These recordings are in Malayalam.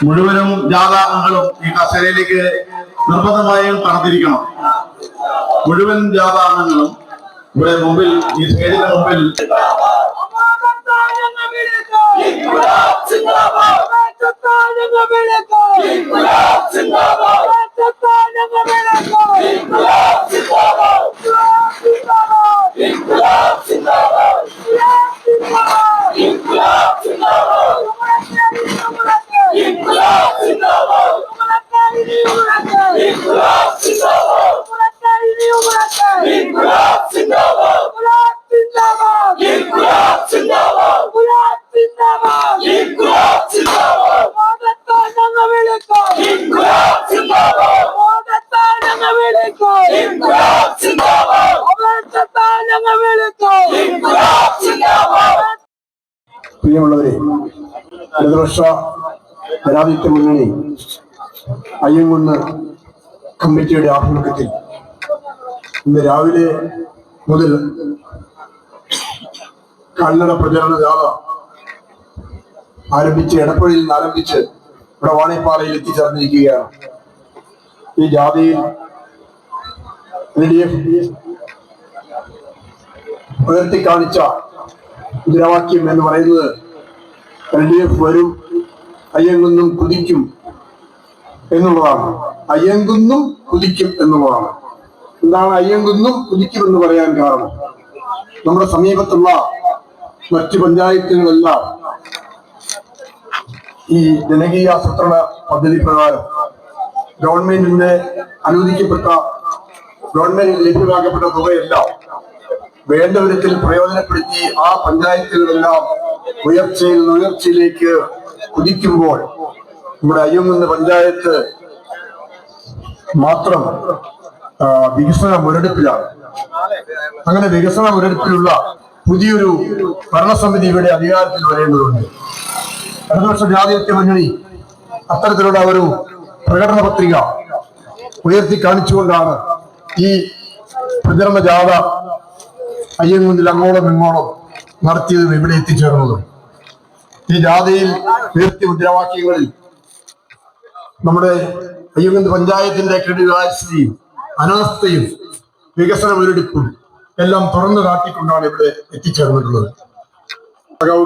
മുഴുവനും ജാഥാംഗങ്ങളും ഈ കസേരയിലേക്ക് നിർബന്ധമായും കടന്നിരിക്കണം. മുഴുവൻ ജാഥാംഗങ്ങളും ഇവിടെ മുമ്പിൽ ഈ സ്റ്റേജിന്റെ മുമ്പിൽ പ്രിയമുള്ളവരെ, ഇടതുപക്ഷ ജനാധിപത്യ മുന്നണി അയ്യങ്കുന്ന് കമ്മിറ്റിയുടെ ആഭിമുഖ്യത്തിൽ ഇന്ന് രാവിലെ മുതൽ കാൽനട പ്രചരണ ജാഥ ആരംഭിച്ച് എടപ്പള്ളിയിൽ നിന്ന് ആരംഭിച്ച് ഇവിടെ വാണിപ്പാറയിൽ എത്തിച്ചേർന്നിരിക്കുകയാണ്. ഈ ജാഥയിൽ LDF ഉയർത്തിക്കാണിച്ച മുദ്രാവാക്യം എന്ന് പറയുന്നത് LDF വരും, അയ്യങ്കുന്നും കുതിക്കും എന്നുള്ളതാണ്. അയ്യങ്കുന്നും കുതിക്കും എന്നുള്ളതാണ്. എന്താണ് അയ്യങ്കുന്നും കുതിക്കും എന്ന് പറയാൻ കാരണം? നമ്മുടെ സമീപത്തുള്ള മറ്റ് പഞ്ചായത്തുകളെല്ലാം ഈ ജനകീയാസൂത്രണ പദ്ധതി പ്രകാരം ഗവൺമെന്റിന്റെ അനുവദിക്കപ്പെട്ട ഗവൺമെന്റിന് ലഭ്യമാക്കപ്പെട്ട തുകയെല്ലാം വേണ്ട വിധത്തിൽ പ്രയോജനപ്പെടുത്തി ആ പഞ്ചായത്തുകളെല്ലാം ഉയർച്ചയിൽ നിന്ന് ഉയർച്ചയിലേക്ക് കുതിക്കുമ്പോൾ നമ്മുടെ അയ്യങ്കുന്ന് പഞ്ചായത്ത് മാത്രം വികസന മുരടിപ്പിലാണ്. അങ്ങനെ വികസന മുരടിപ്പിലുള്ള പുതിയൊരു ഭരണസമിതി ഇവിടെ അധികാരത്തിൽ വരേണ്ടതുണ്ട്. ഇടതുപക്ഷ ജനാധിപത്യ മുന്നണി അത്തരത്തിലുള്ള ഒരു പ്രകടന പത്രിക ഉയർത്തി കാണിച്ചുകൊണ്ടാണ് ഈ പ്രചരണ ജാഥ അയ്യങ്കുന്നിൽ അങ്ങോളം ഇങ്ങോളം നടത്തിയതും ഇവിടെ എത്തിച്ചേർന്നതും. ഈ ജാഥയിൽ ഉയർത്തിയ മുദ്രാവാക്യങ്ങളിൽ നമ്മുടെ അയ്യങ്കുന്ന് പഞ്ചായത്തിന്റെ കെടുകാര്യസ്ഥയും അനാസ്ഥയും വികസന മുരടിപ്പും എല്ലാം തുറന്നു കാട്ടിക്കൊണ്ടാണ് ഇവിടെ എത്തിച്ചേർന്നിട്ടുള്ളത്.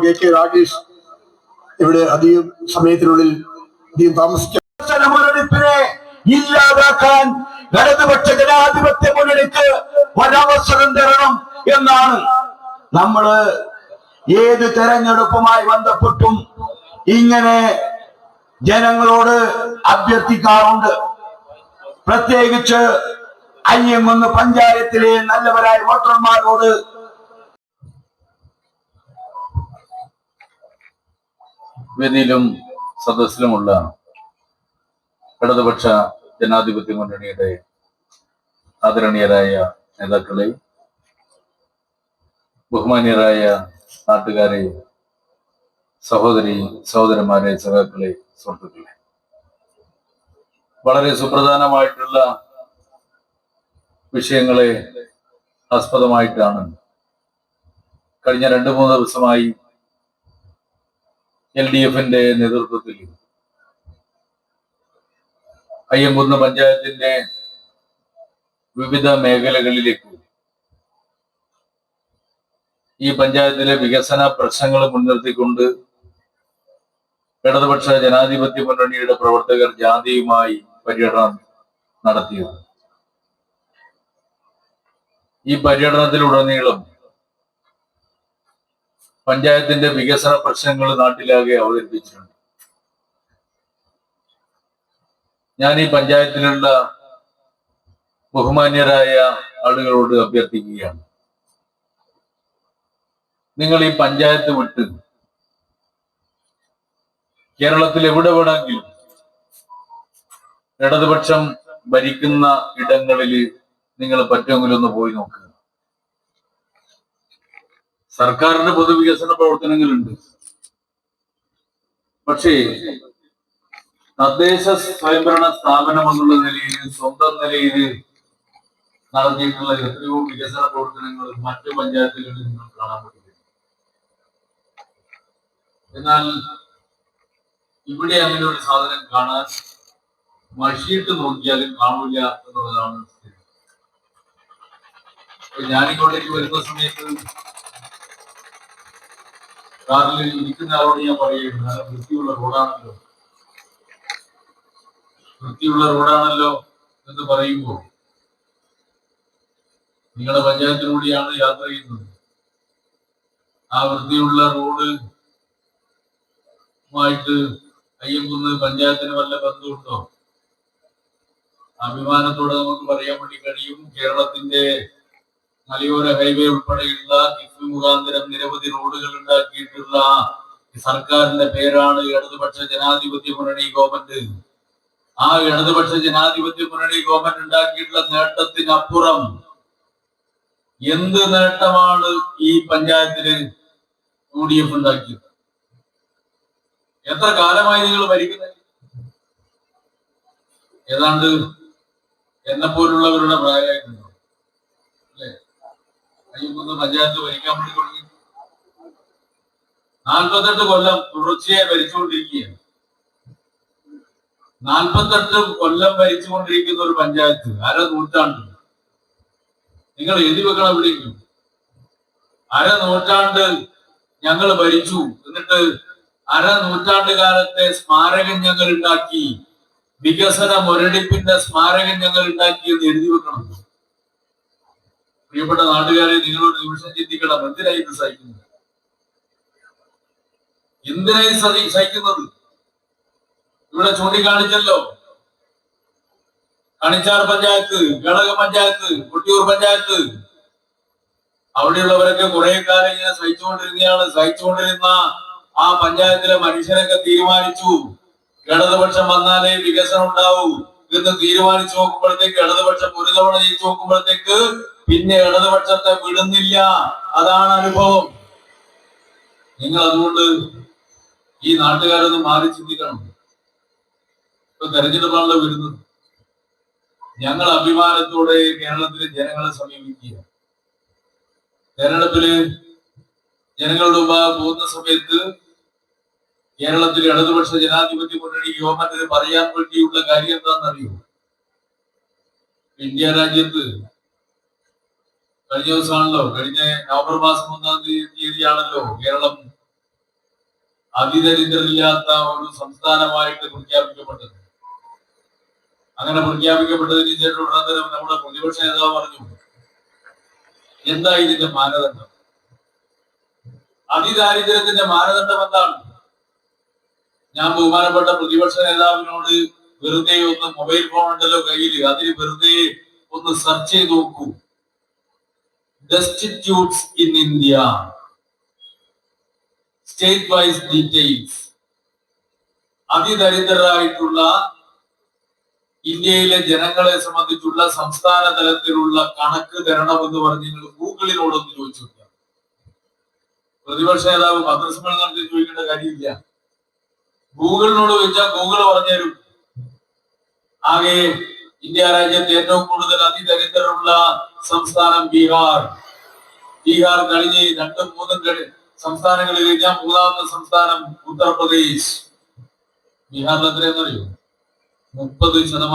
KK രാഗേഷ് ഇവിടെ അധികം സമയത്തിനുള്ളിൽ അധികം താമസിക്കാൻ മുരടിപ്പിനെ ഇല്ലാതാക്കാൻ ഇടതുപക്ഷ ജനാധിപത്യ മുന്നണിക്ക് ഒരവസരം തരണം എന്നാണ് നമ്മള് ഏത് തെരഞ്ഞെടുപ്പുമായി ബന്ധപ്പെട്ടും ഇങ്ങനെ ജനങ്ങളോട് അഭ്യർത്ഥിക്കാറുണ്ട്. പ്രത്യേകിച്ച് അയ്യങ്കുന്ന് പഞ്ചായത്തിലെ നല്ലവരായ വോട്ടർമാരോട്. വേദിയിലും സദസ്സിലുമുള്ള ഇടതുപക്ഷ ജനാധിപത്യ മുന്നണിയുടെ ആദരണീയരായ നേതാക്കളെ, ബഹുമാന്യരായ നാട്ടുകാരെ, സഹോദരി സഹോദരന്മാരെ, സഖാക്കളെ, സുഹൃത്തുക്കളെ, വളരെ സുപ്രധാനമായിട്ടുള്ള വിഷയങ്ങളെ ആസ്പദമായിട്ടാണ് കഴിഞ്ഞ 2-3 ദിവസമായി LDF-ന്റെ നേതൃത്വത്തിൽ അയ്യങ്കുന്ന് പഞ്ചായത്തിന്റെ വിവിധ മേഖലകളിലേക്ക് ഈ പഞ്ചായത്തിലെ വികസന പ്രശ്നങ്ങൾ മുൻനിർത്തിക്കൊണ്ട് ഇടതുപക്ഷ ജനാധിപത്യ മുന്നണിയുടെ പ്രവർത്തകർ ജാഥയുമായി പര്യടനം നടത്തിയത്. ഈ പര്യടനത്തിലുടനീളം പഞ്ചായത്തിന്റെ വികസന പ്രശ്നങ്ങൾ നാട്ടിലാകെ അവതരിപ്പിച്ചിട്ടുണ്ട്. ഞാൻ ഈ പഞ്ചായത്തിലുള്ള ബഹുമാന്യരായ ആളുകളോട് അഭ്യർത്ഥിക്കുകയാണ്, നിങ്ങൾ ഈ പഞ്ചായത്ത് വിട്ട് കേരളത്തിൽ എവിടെ വേണമെങ്കിലും ഇടതുപക്ഷം ഭരിക്കുന്ന ഇടങ്ങളിൽ നിങ്ങൾ പറ്റുമെങ്കിലും ഒന്ന് പോയി നോക്കുക. സർക്കാരിന്റെ പൊതുവികസന പ്രവർത്തനങ്ങളുണ്ട്, പക്ഷേ തദ്ദേശ സ്വയംഭരണ സ്ഥാപനം എന്നുള്ള നിലയിൽ സ്വന്തം നിലയിൽ നടത്തിയിട്ടുള്ള എത്രയോ വികസന പ്രവർത്തനങ്ങൾ മറ്റു പഞ്ചായത്തുകളിൽ നിങ്ങൾ കാണാൻ പറ്റില്ല. എന്നാൽ ഇവിടെ അങ്ങനെ ഒരു സാധനം കാണാൻ മഷിയിട്ട് നോക്കിയാലും കാണില്ല എന്നുള്ളതാണ് സ്ഥിതി. ഞാനിങ്ങോട്ടേക്ക് വരുന്ന സമയത്ത് കാറിൽ ഇരിക്കുന്ന ആളോട് ഞാൻ പറയുകയാണ്, നല്ല വൃത്തിയുള്ള റോഡാണല്ലോ എന്ന് പറയുമ്പോൾ നിങ്ങളുടെ പഞ്ചായത്തിലൂടെയാണ് യാത്ര ചെയ്യുന്നത്. ആ വൃത്തിയുള്ള റോഡുമായിട്ട് അയ്യങ്കുന്ന് പഞ്ചായത്തിന് വല്ല ബന്ധമുണ്ടോ? അഭിമാനത്തോടെ നമുക്ക് പറയാൻ വേണ്ടി കഴിയും, കേരളത്തിന്റെ മലയോര ഹൈവേ ഉൾപ്പെടെയുള്ള കിഫ്ബി മുഖാന്തരം നിരവധി റോഡുകൾ ഉണ്ടാക്കിയിട്ടുള്ള സർക്കാരിന്റെ പേരാണ് ഇടതുപക്ഷ ജനാധിപത്യ മുന്നണി ഗവൺമെന്റ്. ആ ഇടതുപക്ഷ ജനാധിപത്യ മുന്നണി ഗവൺമെന്റ് ഉണ്ടാക്കിയിട്ടുള്ള നേട്ടത്തിനപ്പുറം എന്ത് നേട്ടമാണ് ഈ പഞ്ചായത്തില് UDF ഉണ്ടാക്കിയത്? എത്ര കാലമായി നിങ്ങൾ ഭരിക്കുന്നത്? ഏതാണ്ട് എന്നെപ്പോലുള്ളവരുടെ പ്രായമായിട്ടുണ്ടോ അല്ലെ? അയ്യങ്കുന്ന് പഞ്ചായത്ത് ഭരിക്കാൻ വേണ്ടി തുടങ്ങി 48 കൊല്ലം തുടർച്ചയായി ഭരിച്ചുകൊണ്ടിരിക്കുകയാണ്. 48 കൊല്ലം ഭരിച്ചുകൊണ്ടിരിക്കുന്ന ഒരു പഞ്ചായത്ത്, അരനൂറ്റാണ്ട് നിങ്ങൾ എഴുതി വെക്കണം എവിടെയെങ്കിലും. അരനൂറ്റാണ്ട് ഞങ്ങൾ ഭരിച്ചു, എന്നിട്ട് അരനൂറ്റാണ്ട് കാലത്തെ സ്മാരകം ഞങ്ങൾ ഉണ്ടാക്കി, വികസന മുരടിപ്പിന്റെ സ്മാരകം ഞങ്ങൾ ഉണ്ടാക്കി എന്ന് എഴുതി വെക്കണം. പ്രിയപ്പെട്ട നാട്ടുകാരെ, നിങ്ങളൊരു നിമിഷം ചിന്തിക്കണം, എന്തിനായി ഇത് സഹിക്കുന്നത്? എന്തിനായി സഹിക്കുന്നത്? ഇവിടെ ചൂണ്ടിക്കാണിച്ചല്ലോ, കണിച്ചാർ പഞ്ചായത്ത്, ഘടക പഞ്ചായത്ത്, കൊട്ടിയൂർ പഞ്ചായത്ത്, അവിടെയുള്ളവരൊക്കെ കുറെ കാലം ഇങ്ങനെ സഹിച്ചുകൊണ്ടിരുന്ന ആ പഞ്ചായത്തിലെ മനുഷ്യരൊക്കെ തീരുമാനിച്ചു, ഇടതുപക്ഷം വന്നാലേ വികസനം ഉണ്ടാവൂ എന്ന് തീരുമാനിച്ചു നോക്കുമ്പോഴത്തേക്ക്, ഇടതുപക്ഷം ഒരു തവണ ജയിച്ചു നോക്കുമ്പോഴത്തേക്ക് പിന്നെ ഇടതുപക്ഷത്തെ വിടുന്നില്ല. അതാണ് അനുഭവം. നിങ്ങൾ അതുകൊണ്ട് ഈ നാട്ടുകാരൊന്ന് മാറി ചിന്തിക്കണം. ഇപ്പൊ തെരഞ്ഞെടുപ്പാണല്ലോ വരുന്നത്. ഞങ്ങൾ അഭിമാനത്തോടെ കേരളത്തിലെ ജനങ്ങളെ സമീപിക്കുക. തെരഞ്ഞെടുപ്പില് ജനങ്ങളുടെ മുമ്പാകെ പോകുന്ന സമയത്ത് കേരളത്തിലെ ഇടതുപക്ഷ ജനാധിപത്യ മുന്നണി ഗവൺമെന്റിന് പറയാൻ വേണ്ടിയുള്ള കാര്യം എന്താണെന്നറിയോ? ഇന്ത്യ രാജ്യത്ത് കഴിഞ്ഞ ദിവസമാണല്ലോ, കഴിഞ്ഞ നവംബർ മാസം 1-ാം തീയതിയാണല്ലോ കേരളം അതിദരിദ്രരില്ലാത്ത ഒരു സംസ്ഥാനമായിട്ട് പ്രഖ്യാപിക്കപ്പെട്ടത്. അങ്ങനെ പ്രഖ്യാപിക്കപ്പെട്ടതിന് ശേഷം ഉടനത്തരം നമ്മുടെ പ്രതിപക്ഷ നേതാവ് പറഞ്ഞു, എന്താ ഇതിന്റെ മാനദണ്ഡം? അതിദാരിദ്ര്യത്തിന്റെ മാനദണ്ഡം എന്താണ്? ഞാൻ ബഹുമാനപ്പെട്ട പ്രതിപക്ഷ നേതാവിനോട് വെറുതെ ഒന്ന് മൊബൈൽ ഫോൺ ഉണ്ടല്ലോ കയ്യിൽ, അതിന് വെറുതെ ഒന്ന് സെർച്ച് ചെയ്ത് നോക്കൂ, destitutes in India, state wise details. അതിദരിദ്രരായിട്ടുള്ള ഇന്ത്യയിലെ ജനങ്ങളെ സംബന്ധിച്ചുള്ള സംസ്ഥാന തലത്തിലുള്ള കണക്ക് തരണമെന്ന് പറഞ്ഞ് നിങ്ങൾ ഗൂഗിളിനോടൊന്ന് ചോദിച്ചു. പ്രതിപക്ഷ നേതാവ് പത്രസമ്മേളനത്തിൽ ചോദിക്കേണ്ട കാര്യമില്ല, ഗൂഗിളിനോട് ചോദിച്ചാൽ ഗൂഗിൾ പറഞ്ഞുതരും. ആകെ ഇന്ത്യ രാജ്യത്ത് ഏറ്റവും കൂടുതൽ അതിദരിദ്രരുള്ള സംസ്ഥാനം ബീഹാർ. ബീഹാർ കഴിഞ്ഞ് രണ്ടും മൂന്നും സംസ്ഥാനങ്ങളിൽ കഴിഞ്ഞാൽ മൂന്നാമത്തെ സംസ്ഥാനം ഉത്തർപ്രദേശ്. ബീഹാറിൽ എത്രയെന്നറിയോ? 30%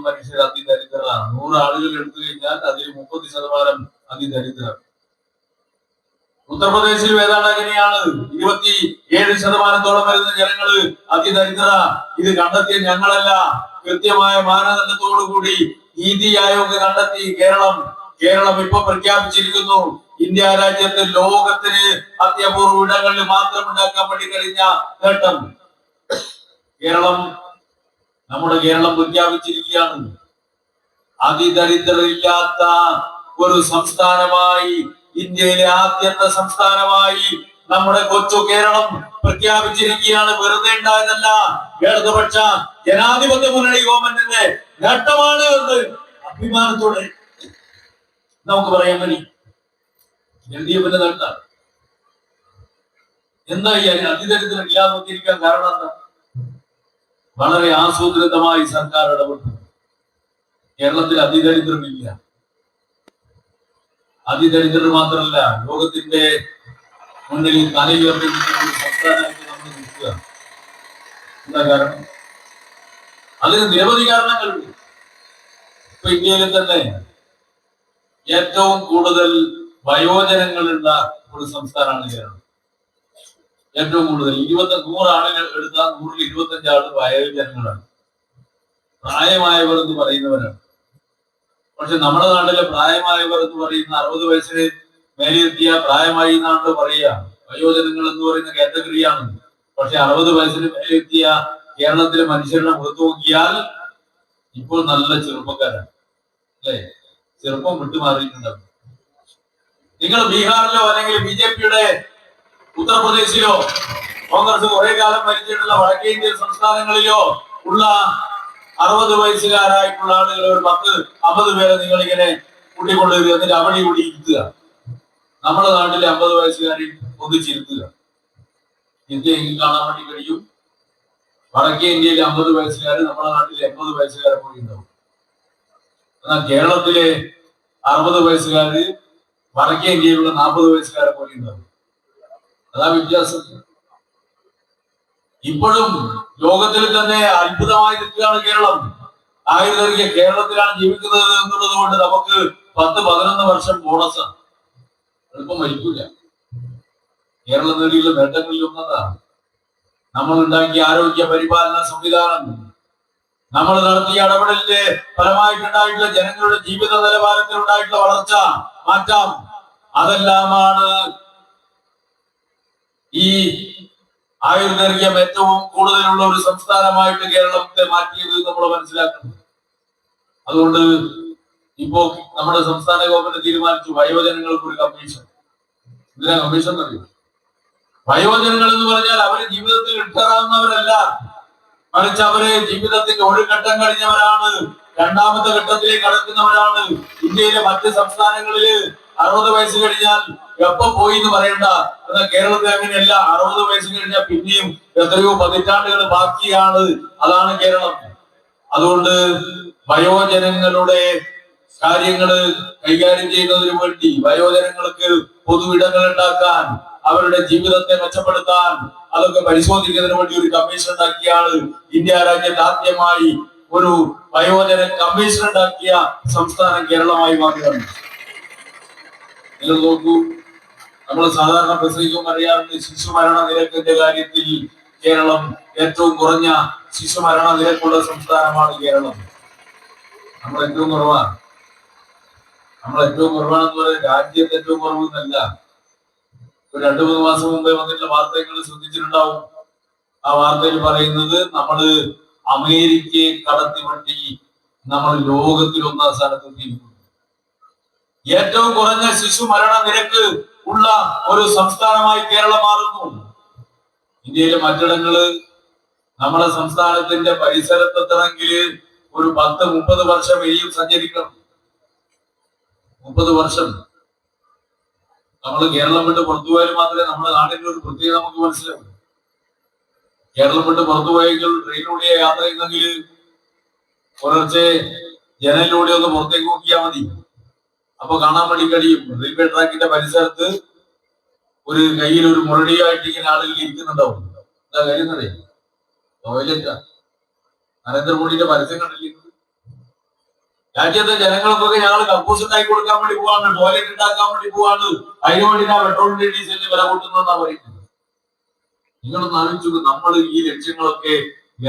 മനുഷ്യർ അതിദരിദ്രരാണ്. 100 ആളുകൾ എടുത്തു കഴിഞ്ഞാൽ അതിൽ 30% അതിദരിദ്രർ. ഉത്തർപ്രദേശിൽ ഏതാണ്ട് അങ്ങനെയാണ്. 27% വരുന്ന ജനങ്ങള് അതിദരിദ്ര. ഇത് കണ്ടെത്തിയ ഞങ്ങളല്ല, കൃത്യമായ മാനദണ്ഡത്തോടുകൂടി നീതി ആയോഗ് കണ്ടെത്തി. കേരളം ഇപ്പൊ പ്രഖ്യാപിച്ചിരിക്കുന്നു, ഇന്ത്യ രാജ്യത്ത് ലോകത്തിന് അത്യപൂർവ ഇടങ്ങളിൽ മാത്രം ഉണ്ടാക്കാൻ വേണ്ടി കഴിഞ്ഞ നേട്ടം നമ്മുടെ കേരളം പ്രഖ്യാപിച്ചിരിക്കുകയാണ്. അതിദരിദ്രരില്ലാത്ത ഒരു സംസ്ഥാനമായി, ഇന്ത്യയിലെ ആദ്യത്തെ സംസ്ഥാനമായി നമ്മുടെ കൊച്ചു കേരളം പ്രഖ്യാപിച്ചിരിക്കുകയാണ്. വെറുതെ ഉണ്ടായതല്ല, ഇടതുപക്ഷ ജനാധിപത്യ മുന്നണി ഗവൺമെന്റിന്റെ നേട്ടമാണ് എന്ന് അഭിമാനത്തോടെ നമുക്ക് പറയാൻ കഴിയും. എൽഡിഎഫിന്റെ നേട്ടം എന്താ? ഈ അതിദരിദ്രം ഇല്ലാതിരിക്കാൻ കാരണം എന്താ? വളരെ ആസൂത്രിതമായി സർക്കാർ ഇടപെട്ടു. കേരളത്തിൽ അതിദരിദ്രമില്ല. അതിദരിദ്രർ മാത്രമല്ല, ലോകത്തിന്റെ മുന്നിൽ തലയുയർത്തി ഒരു സംസ്ഥാനമായിട്ട് നമ്മൾ നിൽക്കുക. എന്താ കാരണം? അതിന് നിരവധി കാരണങ്ങളുണ്ട്. ഇപ്പൊ ഇന്ത്യയിൽ തന്നെ ഏറ്റവും കൂടുതൽ വയോജനങ്ങളുള്ള ഒരു സംസ്ഥാനമാണ് കേരളം. ഏറ്റവും കൂടുതൽ 100 ആളുകൾ എടുത്താൽ 100-ൽ 25 ആള് വയോജനങ്ങളാണ്, പ്രായമായവർ എന്ന് പറയുന്നവരാണ്. പക്ഷെ നമ്മുടെ നാട്ടിലെ പ്രായമായവർ എന്ന് പറയുന്ന 60 വയസ്സിന് മേലെത്തിയ പ്രായമായി എന്നാണ് പറയുക. വയോജനങ്ങൾ എന്ന് പറയുന്ന കാറ്റഗറിയാണ്. പക്ഷെ 60 വയസ്സിന് മേലെത്തിയ കേരളത്തിലെ മനുഷ്യരുടെ മുഖത്ത് നോക്കിയാൽ ഇപ്പോൾ നല്ല ചെറുപ്പക്കാരാണ്, അല്ലെ? ചെറുപ്പം വിട്ടുമാറിയിട്ടുണ്ടാവും. നിങ്ങൾ ബീഹാറിലോ അല്ലെങ്കിൽ BJPയുടെ ഉത്തർപ്രദേശിലോ കോൺഗ്രസ് കുറെ കാലം ഭരിച്ചിട്ടുള്ള വടക്കേ ഇന്ത്യൻ സംസ്ഥാനങ്ങളിലോ ഉള്ള 60 വയസ്സുകാരായിട്ടുള്ള ആളുകൾ ഒരു 10-50 പേരെ നിങ്ങൾ ഇങ്ങനെ കൂട്ടിക്കൊണ്ടുവരിക, എന്നിട്ട് അവിടെ കൂടി ഇരുത്തുക. നമ്മുടെ നാട്ടിലെ 50 വയസ്സുകാരെ ഒന്നിച്ചിരുത്തുക. ഇന്ത്യ എങ്കിൽ കാണാൻ വേണ്ടി കഴിയും. വടക്കേ ഇന്ത്യയിലെ 50 വയസ്സുകാർ നമ്മുടെ നാട്ടിലെ 80 വയസ്സുകാരെ പോയി ഉണ്ടാവും. എന്നാൽ കേരളത്തിലെ 60 വയസ്സുകാര് വടക്കേ ഇന്ത്യയിലുള്ള 40 വയസ്സുകാരെ പോലെ ഉണ്ടാവും. അതാ വ്യത്യാസം. ഇപ്പോഴും ലോകത്തിൽ തന്നെ അത്ഭുതമായി നിൽക്കുകയാണ് കേരളം. ആയുർവേദിക കേരളത്തിലാണ് ജീവിക്കുന്നത് എന്നുള്ളത് കൊണ്ട് നമുക്ക് 10-11 വർഷം ബോണസാണ്. എളുപ്പം മരിക്കൂല. കേരളം നേടിയുള്ള നേട്ടങ്ങളിൽ ഒന്നതാണ് നമ്മൾ ഉണ്ടാക്കിയ ആരോഗ്യ പരിപാലന സംവിധാനം, നമ്മൾ നടത്തിയ ഇടപെടലിന്റെ ഫലമായിട്ടുണ്ടായിട്ടുള്ള ജനങ്ങളുടെ ജീവിത നിലവാരത്തിൽ ഉണ്ടായിട്ടുള്ള വളർച്ച, മാറ്റം, അതെല്ലാമാണ് ഈ ആയുർദൈർഘ്യം ഏറ്റവും കൂടുതലുള്ള ഒരു സംസ്ഥാനമായിട്ട് കേരളത്തെ മാറ്റിയത് നമ്മൾ മനസ്സിലാക്കുന്നു. അതുകൊണ്ട് ഇപ്പോ നമ്മുടെ സംസ്ഥാന ഗവൺമെന്റ് തീരുമാനിച്ചു വയോജനങ്ങൾക്ക് ഒരു കമ്മീഷൻ. ഇതിനാ കമ്മീഷൻ അറിയും. വയോജനങ്ങൾ എന്ന് പറഞ്ഞാൽ അവര് ജീവിതത്തിൽ ഇട്ടറാവുന്നവരല്ല, മറിച്ച് അവര് ജീവിതത്തിന്റെ ഒരു ഘട്ടം കഴിഞ്ഞവരാണ്, രണ്ടാമത്തെ ഘട്ടത്തിലേക്ക് കടക്കുന്നവരാണ്. ഇന്ത്യയിലെ മറ്റ് സംസ്ഥാനങ്ങളില് 60 വയസ്സ് കഴിഞ്ഞാൽ എപ്പോ പോയി എന്ന് പറയണ്ട. എന്നാൽ കേരളത്തിൽ അങ്ങനെയല്ല. 60 വയസ്സ് കഴിഞ്ഞാൽ പിന്നെയും എത്രയോ പതിറ്റാണ്ടുകൾ ബാക്കിയാണ്. അതാണ് കേരളം. അതുകൊണ്ട് വയോജനങ്ങളുടെ കാര്യങ്ങള് കൈകാര്യം ചെയ്യുന്നതിന് വേണ്ടി, വയോജനങ്ങൾക്ക് പൊതുവിടങ്ങൾ ഉണ്ടാക്കാൻ, അവരുടെ ജീവിതത്തെ മെച്ചപ്പെടുത്താൻ, അതൊക്കെ പരിശോധിക്കുന്നതിന് വേണ്ടി ഒരു കമ്മീഷൻ ഉണ്ടാക്കിയാണ് ഇന്ത്യ രാജ്യത്ത് ആദ്യമായി ഒരു വയോജന കമ്മീഷൻ ഉണ്ടാക്കിയ സംസ്ഥാനം കേരളമായി മാറുകയാണ്. നിങ്ങൾ നോക്കൂ, നമ്മൾ സാധാരണ പ്രസംഗിക്കുമ്പോൾ അറിയാവുന്ന ശിശുമരണ നിരക്കിന്റെ കാര്യത്തിൽ കേരളം ഏറ്റവും കുറഞ്ഞ ശിശുമരണ നിരക്കുള്ള സംസ്ഥാനമാണ് കേരളം. നമ്മൾ ഏറ്റവും കുറവാണ്. നമ്മൾ ഏറ്റവും കുറവാണെന്ന് പറയുന്നത് രാജ്യത്ത് ഏറ്റവും കുറവെന്നല്ല. ഒരു 2-3 മാസം മുമ്പേ വന്നിട്ടുള്ള വാർത്തകൾ ശ്രദ്ധിച്ചിട്ടുണ്ടാവും. ആ വാർത്തയിൽ പറയുന്നത് നമ്മള് അമേരിക്കയെ കടത്തിവെട്ടി നമ്മൾ ലോകത്തിൽ 1-ാം സ്ഥാനത്തെത്തിയിരിക്കുന്നു. ഏറ്റവും കുറഞ്ഞ ശിശു മരണ നിരക്ക് ഉള്ള ഒരു സംസ്ഥാനമായി കേരളം മാറുന്നു. ഇന്ത്യയിലെ മറ്റിടങ്ങള് നമ്മുടെ സംസ്ഥാനത്തിന്റെ പരിസരത്തെത്തണമെങ്കിൽ ഒരു 10-30 വർഷം ഇനിയും സഞ്ചരിക്കണം. 30 വർഷം. നമ്മൾ കേരളം വിട്ട് പുറത്തു പോയാൽ മാത്രമേ നമ്മുടെ നാടിന്റെ ഒരു പ്രത്യേകത നമുക്ക് മനസ്സിലാവൂ. കേരളം വിട്ട് പുറത്തു പോയെങ്കിൽ ട്രെയിനിലൂടെ യാത്ര ചെയ്യുന്നെങ്കിൽ പുലർച്ചെ ജനലിലൂടെ ഒന്ന് പുറത്തേക്ക് നോക്കിയാൽ മതി. അപ്പൊ കാണാൻ വേണ്ടി കഴിയും റെയിൽവേ ട്രാക്കിന്റെ പരിസരത്ത് ഒരു കയ്യിൽ ഒരു മുരടിയായിട്ട് ഇങ്ങനെ ആളുകൾ ഇരിക്കുന്നുണ്ടാവും. എന്താ കാര്യം അറിയാം? ടോയ്ലറ്റാ. നരേന്ദ്രമോദിയുടെ പരസ്യം കണ്ടില്ലേ? രാജ്യത്തെ ജനങ്ങൾക്കൊക്കെ ഞങ്ങൾ കക്കൂസ് ഉണ്ടാക്കി കൊടുക്കാൻ വേണ്ടി പോവാണ്, ടോയ്ലറ്റ് ഉണ്ടാക്കാൻ വേണ്ടി പോവാണ്, അതിനു വേണ്ടിയിട്ടാ പെട്രോളിന്റെ ഡീസലിന് വില കൂട്ടുന്നതെന്നാ പറയുന്നത്. നിങ്ങളൊന്ന് ആലോചിച്ചു, നമ്മൾ ഈ ലക്ഷ്യങ്ങളൊക്കെ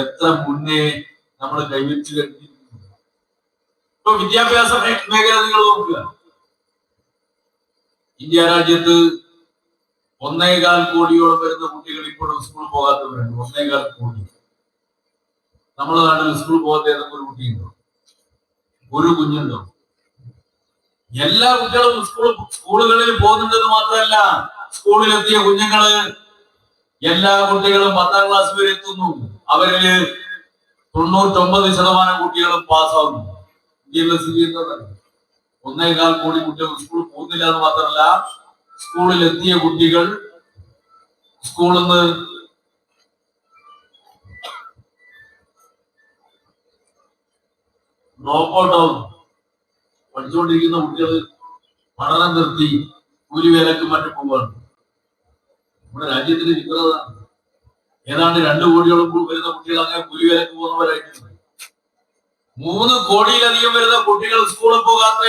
എത്ര മുന്നേ നമ്മൾ കൈവരിച്ചു കഴിഞ്ഞിരിക്കുന്നു. ഇപ്പൊ വിദ്യാഭ്യാസ മേഖല നിങ്ങൾ നോക്കുക. ഇന്ത്യ രാജ്യത്ത് 1.25 കോടിയോളം വരുന്ന കുട്ടികൾ ഇപ്പോഴും സ്കൂളിൽ പോകാത്തവരുണ്ട്. 1.25 കോടി. നമ്മുടെ നാട്ടിൽ സ്കൂളിൽ പോകാത്ത ഏതെങ്കിലും ഒരു കുട്ടിയുണ്ടോ? ഒരു കുഞ്ഞുണ്ടോ? എല്ലാ കുട്ടികളും സ്കൂളുകളിൽ പോകുന്നുണ്ടെന്ന് മാത്രമല്ല, സ്കൂളിലെത്തിയ കുഞ്ഞുങ്ങള് എല്ലാ കുട്ടികളും 10-ാം ക്ലാസ് വരെ എത്തുന്നു. അവരില് 99% കുട്ടികളും പാസ്സാവുന്നു. ഇന്ത്യയിലെ സ്ഥിതി എന്താണ്? 1.25 കോടി കുട്ടികൾ സ്കൂളിൽ പോകുന്നില്ല എന്ന് മാത്രമല്ല, സ്കൂളിൽ എത്തിയ കുട്ടികൾ സ്കൂളിൽ നിന്ന് ഡ്രോപ്പ് ഔട്ട് ആവുന്നു. പഠിച്ചുകൊണ്ടിരിക്കുന്ന കുട്ടികൾ പഠനം നിർത്തി കൂലിവേലക്കും മറ്റും പോവുകയാണ്. നമ്മുടെ രാജ്യത്തിന്റെ വികൃതതാണ്. ഏതാണ്ട് 2 കോടിയോളം വരുന്ന കുട്ടികൾ അങ്ങനെ കൂലിവേലക്ക് പോകുന്നവരായിട്ടുണ്ട്. 3 കോടിയിലധികം വരുന്ന കുട്ടികൾ സ്കൂളിൽ പോകാത്ത,